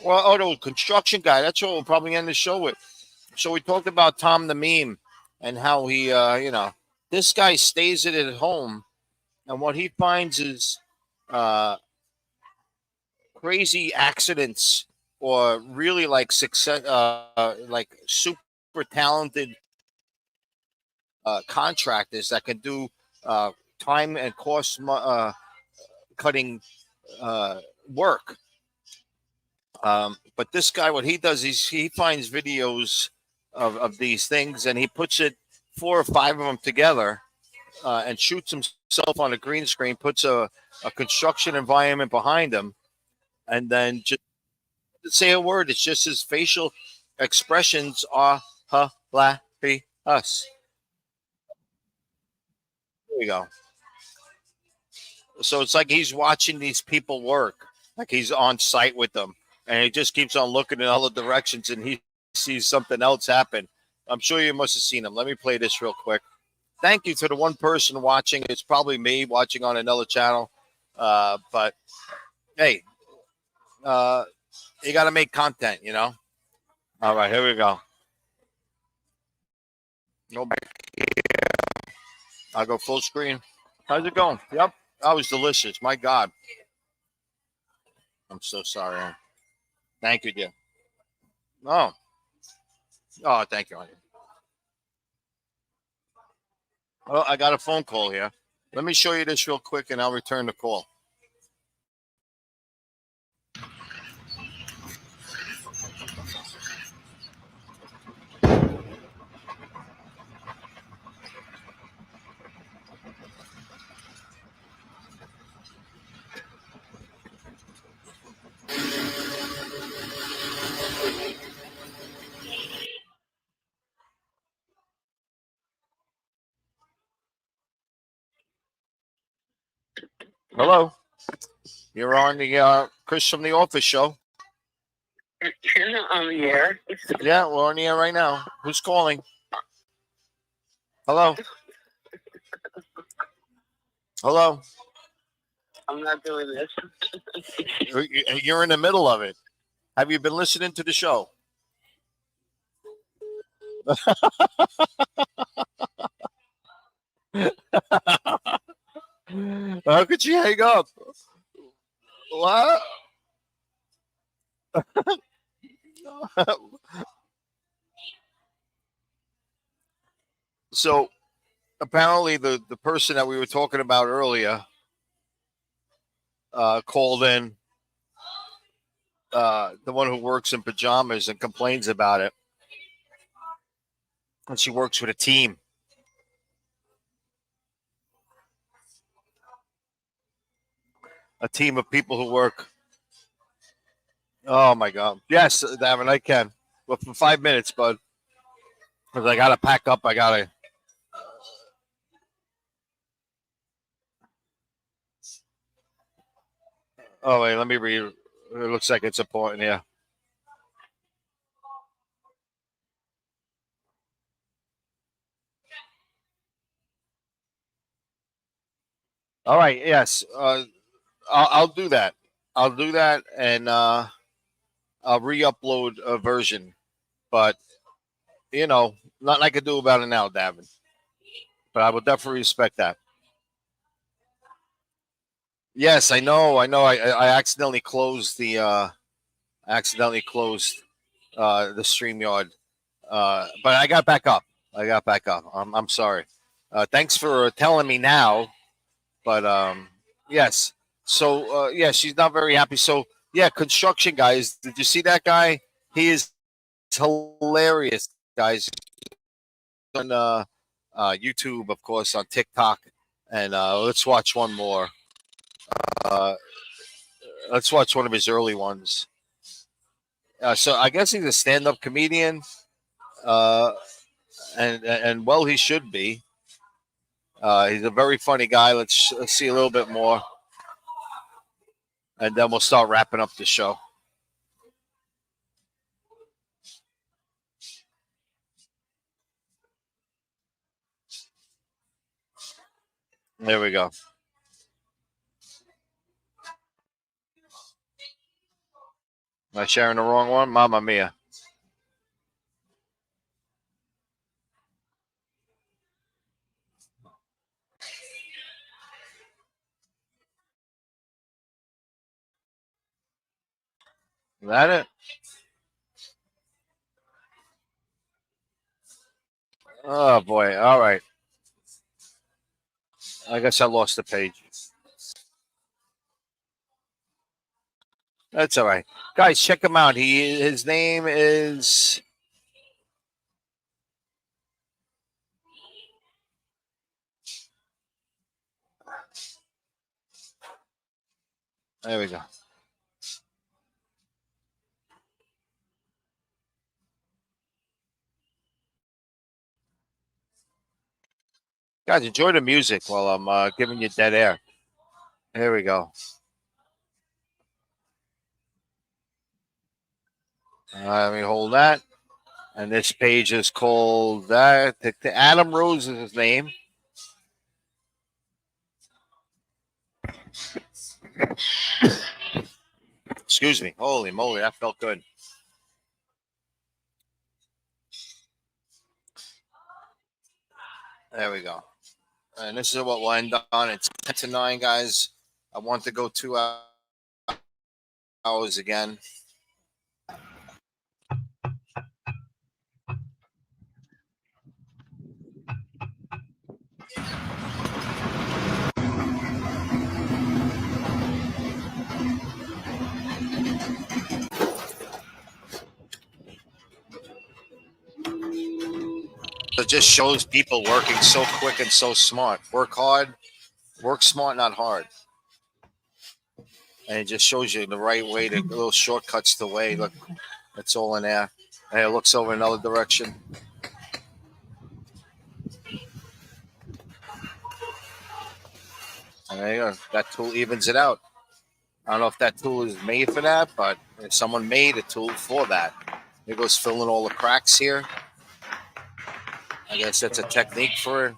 well, the construction guy. That's what we'll probably end the show with. So we talked about Tom the meme and how he, this guy stays at home, and what he finds is uh, crazy accidents or really like success, like super talented contractors that can do time and cost cutting work. But this guy, what he does is he finds videos of these things and he puts it 4 or 5 of them together and shoots himself on a green screen, puts a construction environment behind him, and then just say a word. It's just his facial expressions are hilarious. There we go. So it's like he's watching these people work, like he's on site with them, and he just keeps on looking in all the directions, and he sees something else happen. I'm sure you must have seen him. Let me play this real quick. Thank you to the one person watching. It's probably me watching on another channel, but hey, you got to make content, you know. All right, here we go. Go back here. I'll go full screen. How's it going? Yep, that was delicious. My God. I'm so sorry. Thank you, dear. Oh, thank you, honey. Well, I got a phone call here. Let me show you this real quick, and I'll return the call. Hello. You're on the Chris from the Office show. On the air. Yeah, we're on the air right now. Who's calling? Hello. Hello. I'm not doing this. You're in the middle of it. Have you been listening to the show? How could you hang up? What? So apparently the person that we were talking about earlier called in, the one who works in pajamas and complains about it. And she works with a team. A team of people who work. Oh my God. Yes, Davin, I can. But for 5 minutes, bud. Because I gotta pack up. I gotta. Oh wait, let me read. It looks like it's important. Yeah. All right. Yes. I'll do that. I'll do that, and I'll re-upload a version. But nothing I could do about it now, Davin. But I would definitely respect that. Yes, I know. I know. I accidentally closed the StreamYard, but I got back up. I'm sorry. Thanks for telling me now. But yes. So yeah, she's not very happy. So yeah, construction guys. Did you see that guy? He is hilarious, guys. On YouTube, of course, on TikTok, and let's watch one more. Uh, let's watch one of his early ones. So I guess he's a stand-up comedian, uh, and well, he should be. He's a very funny guy. Let's see a little bit more, and then we'll start wrapping up the show. There we go. Am I sharing the wrong one? Mamma mia. Is that it? Oh boy. All right. I guess I lost the page. That's all right, guys. Check him out. His name is. There we go. Guys, enjoy the music while I'm giving you dead air. Here we go. Let me hold that. And this page is called that. Adam Rose is his name. Excuse me. Holy moly, that felt good. There we go. And this is what we'll end on. It's 10 to 9, guys. I want to go 2 hours again. It just shows people working so quick and so smart. Work hard, work smart, not hard. And it just shows you the right way, the little shortcuts the way. Look, it's all in there. And it looks over another direction. And there you go. That tool evens it out. I don't know if that tool is made for that, but if someone made a tool for that. It goes filling all the cracks here. I guess that's a technique for it.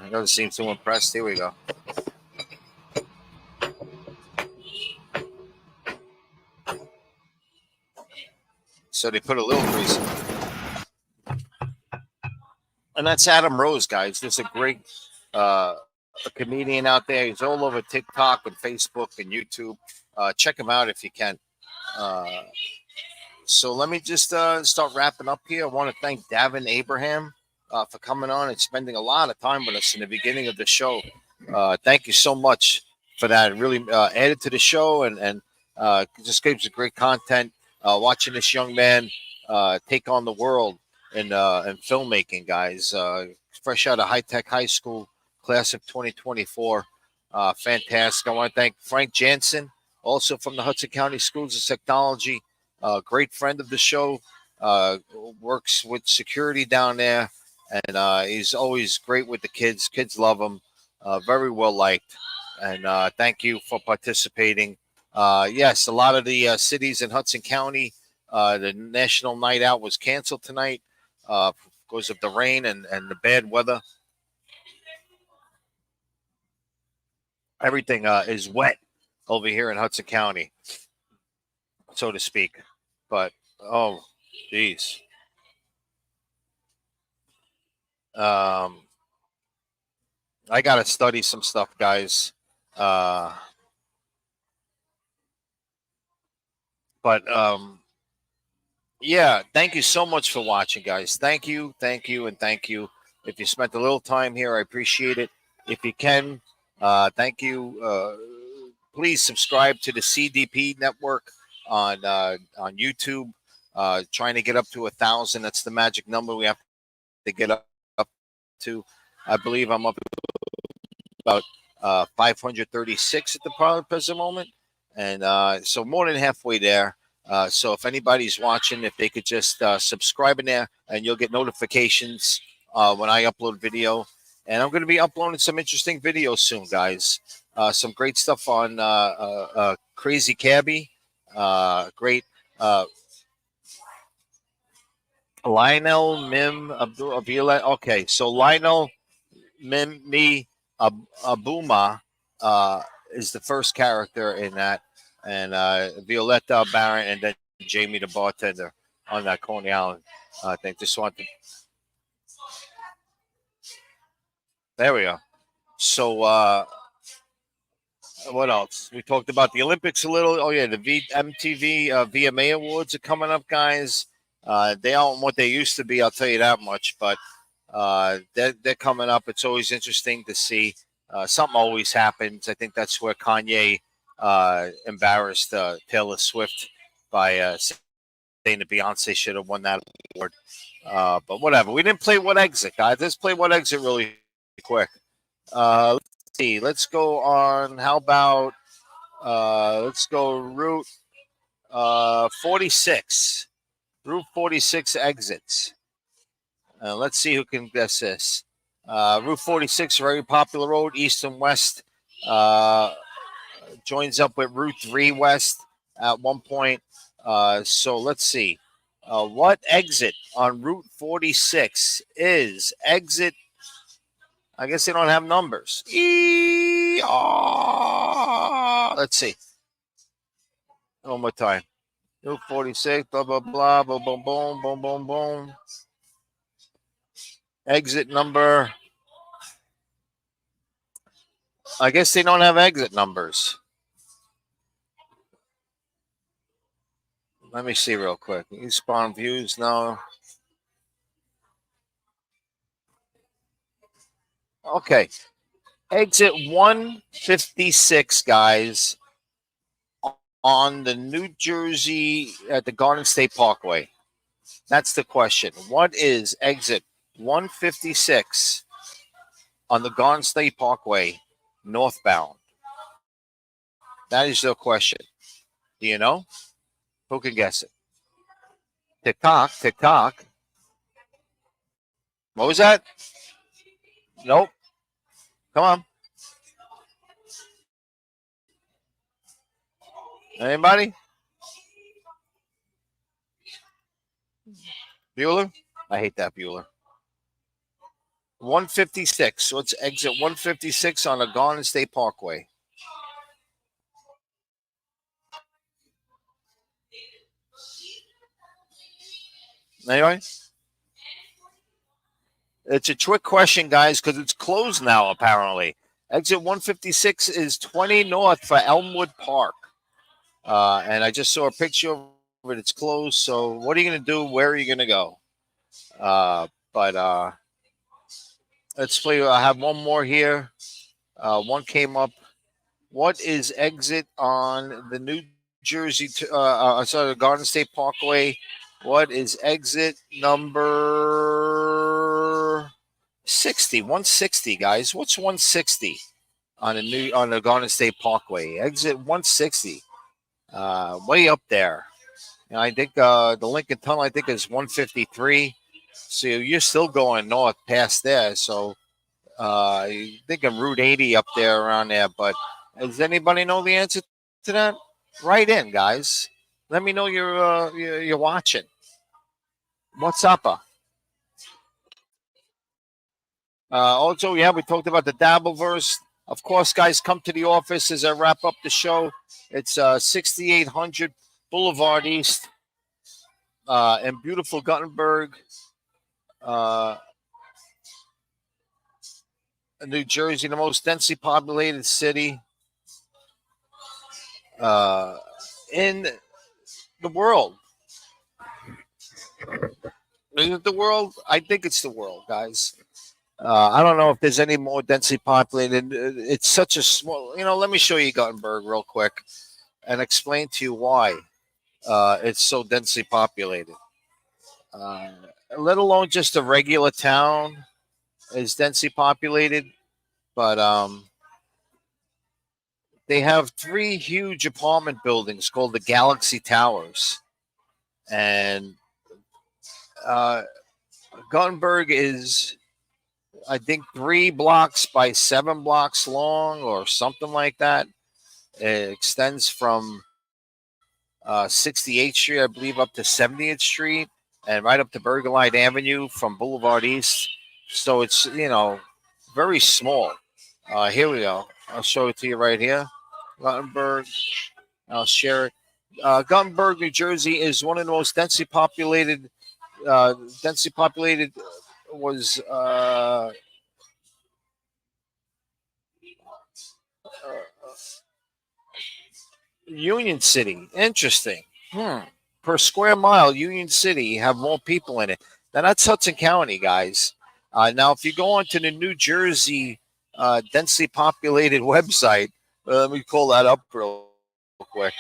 It doesn't seem too impressed. Here we go. So they put a little grease. And that's Adam Rose, guys. There's a great a comedian out there. He's all over TikTok and Facebook and YouTube. Check him out if you can. So let me just start wrapping up here. I want to thank Davin Abraham for coming on and spending a lot of time with us in the beginning of the show. Thank you so much for that. It really added to the show and just gave us great content. Watching this young man take on the world in filmmaking, guys. Fresh out of High Tech High School, class of 2024. Fantastic. I want to thank Frank Jansen, also from the Hudson County Schools of Technology. Great friend of the show, works with security down there, and he's always great with the kids. Kids love him. Very well liked. And thank you for participating. Yes, a lot of the cities in Hudson County, the National Night Out was canceled tonight because of the rain and the bad weather. Everything is wet over here in Hudson County, so to speak. But, oh, geez. I got to study some stuff, guys. But yeah, thank you so much for watching, guys. Thank you, and thank you. If you spent a little time here, I appreciate it. If you can, thank you. Please subscribe to the CDP network on YouTube. Trying to get up to 1,000. That's the magic number we have to get up to. I believe I'm up about 536 at the present moment, and so more than halfway there. So if anybody's watching, if they could just subscribe in there, and you'll get notifications when I upload video. And I'm going to be uploading some interesting videos soon, guys. Some great stuff on Crazy Cabby. Great Lionel Mim Abdul Avila. Okay, so Lionel Mimi Abuma is the first character in that, and Violetta Barron, and then Jamie the bartender on that Coney Island. I think just want to. There we go. So what else? We talked about the Olympics a little. Oh yeah, the MTV VMA Awards are coming up, guys. They aren't what they used to be. I'll tell you that much. But they're coming up. It's always interesting to see. Something always happens. I think that's where Kanye embarrassed Taylor Swift by saying that Beyonce should have won that award. But whatever. We didn't play What Exit, guys. Let's play What Exit really quick. Let's see. Let's go on. How about let's go Route 46. Route 46 exits. Let's see who can guess this. Route 46, very popular road, east and west. Joins up with Route 3 west at one point. So let's see. What exit on Route 46 is exit? I guess they don't have numbers. Let's see. One more time. Route 46, blah, blah, blah, boom, boom, boom, boom, boom, boom. Exit number. I guess they don't have exit numbers. Let me see real quick. You spawn views now. Okay. Exit 156, guys, on the New Jersey at the Garden State Parkway. That's the question. What is exit 156 on the Garden State Parkway northbound? That is the question. Do you know? Who can guess it? Tick tock, tick tock. What was that? Nope. Come on. Anybody? Bueller? I hate that Bueller. 156. So let's exit 156 on the Garden State Parkway. Anyway? It's a trick question, guys, because it's closed now, apparently. Exit 156 is 20 north for Elmwood Park. And I just saw a picture of it. It's closed. So what are you going to do? Where are you going to go? But let's play. I have one more here. One came up. What is exit on the New Jersey, sorry, the Garden State Parkway? What is exit number 60? 160, guys. What's 160 on the Garden State Parkway? Exit 160. Way up there. And I think the Lincoln Tunnel, I think, is 153. So you're still going north past there. So you think of Route 80 up there around there. But does anybody know the answer to that? Write in, guys. Let me know you're watching. What's up? Also, yeah, we talked about the Dabbleverse. Of course, guys, come to the office as I wrap up the show. It's 6800 Boulevard East in beautiful Guttenberg, New Jersey, the most densely populated city in the world. Is it the world? I think it's the world, guys. I don't know if there's any more densely populated. It's such a small, let me show you Guttenberg real quick and explain to you why it's so densely populated. Let alone just a regular town is densely populated, but they have 3 huge apartment buildings called the Galaxy Towers. And Guttenberg is, I think, 3 blocks by 7 blocks long or something like that. It extends from 68th Street, I believe, up to 70th Street and right up to Burgerlight Avenue from Boulevard East. So it's, very small. Here we go. I'll show it to you right here. Guttenberg. I'll share it. Guttenberg, New Jersey is one of the most densely populated was Union City. Interesting. per square mile, Union City have more people in it. Now that's Hudson County, guys. Now, if you go onto the New Jersey densely populated website, let me pull that up real quick.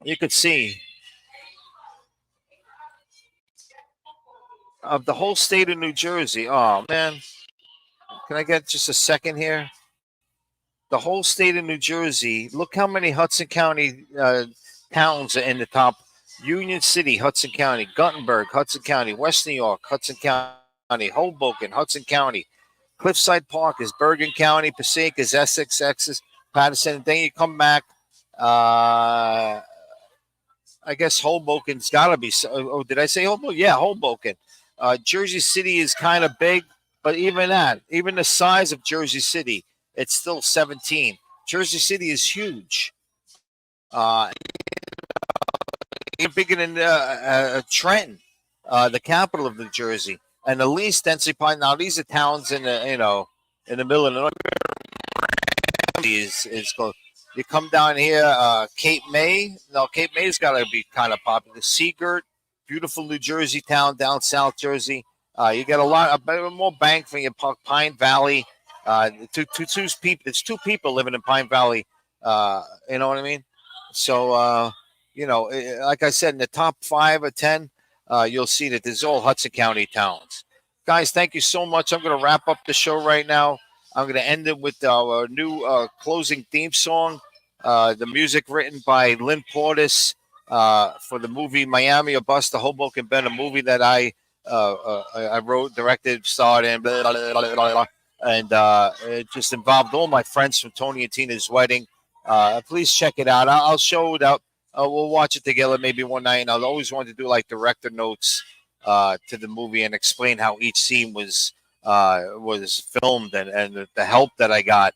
You could see of the whole state of New Jersey. Oh man, can I get just a second here? The whole state of New Jersey. Look how many Hudson County towns are in the top. Union City, Hudson County, Guttenberg, Hudson County, West New York, Hudson County, Hoboken, Hudson County, Cliffside Park is Bergen County, Passaic is Essex, Patterson. And then you come back. I guess Hoboken's got to be. Oh, did I say Hoboken? Yeah, Hoboken. Jersey City is kind of big, but even the size of Jersey City, it's still 17. Jersey City is huge. Bigger than Trenton, the capital of New Jersey, and the least densely populated. Now these are towns in the in the middle of the north. Is close. You come down here, Cape May. No, Cape May's got to be kind of popular. Seagirt, beautiful New Jersey town down South Jersey. You get a bit more bang for your buck. Pine Valley. It's two people living in Pine Valley. You know what I mean? So. Like I said, in the top 5 or 10, you'll see that there's all Hudson County towns. Guys, thank you so much. I'm going to wrap up the show right now. I'm going to end it with our new closing theme song. The music written by Lynn Portis for the movie Miami or Bust, the Hoboken Bend, a movie that I wrote, directed, starred in, blah, blah, blah, blah, blah, and it just involved all my friends from Tony and Tina's wedding. Please check it out. I'll show it up. We'll watch it together maybe one night. And I'll always want to do like director notes to the movie and explain how each scene was filmed and the help that I got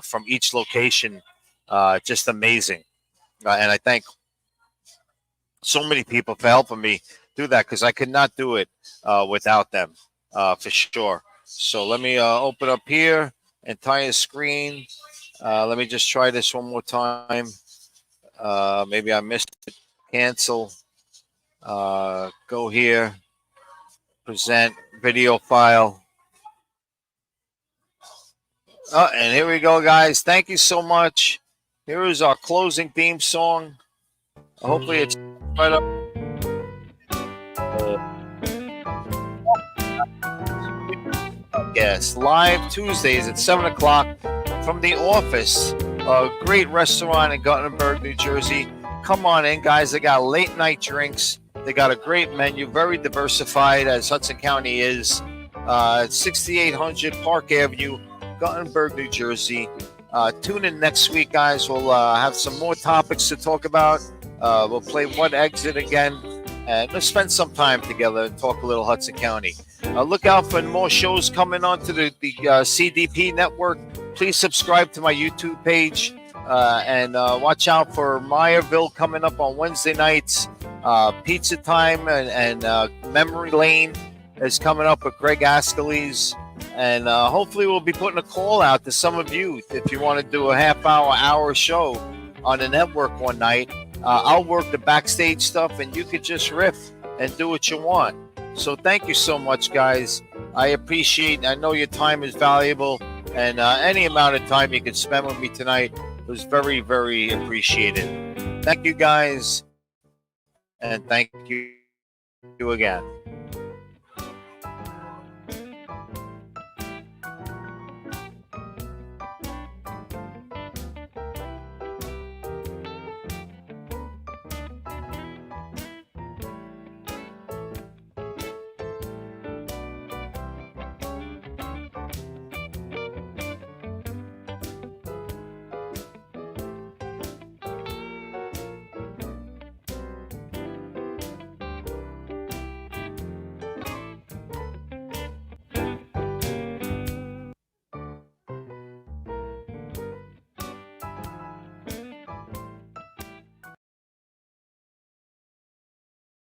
from each location. Just amazing. And I thank so many people for helping me do that because I could not do it without them for sure. So let me open up here, entire screen. Let me just try this one more time. Maybe I missed it. Cancel. Go here. Present video file. And here we go, guys. Thank you so much. Here is our closing theme song. Hopefully it's right up. Yes, live Tuesdays at 7 o'clock from the office. A great restaurant in Guttenberg, New Jersey. Come on in, guys. They got late night drinks. They got a great menu, very diversified as Hudson County is. 6800 Park Avenue, Guttenberg, New Jersey. Tune in next week, guys. We'll have some more topics to talk about. We'll play One Exit again. And let's spend some time together and talk a little Hudson County. Look out for more shows coming onto the CDP network. Please subscribe to my YouTube page and watch out for Meyerville coming up on Wednesday nights. Pizza Time and Memory Lane is coming up with Greg Ascalese. And hopefully we'll be putting a call out to some of you if you want to do a hour show on the network one night. I'll work the backstage stuff and you could just riff and do what you want. So thank you so much, guys. I appreciate, I know your time is valuable. And any amount of time you can spend with me tonight was very, very appreciated. Thank you, guys. And thank you again.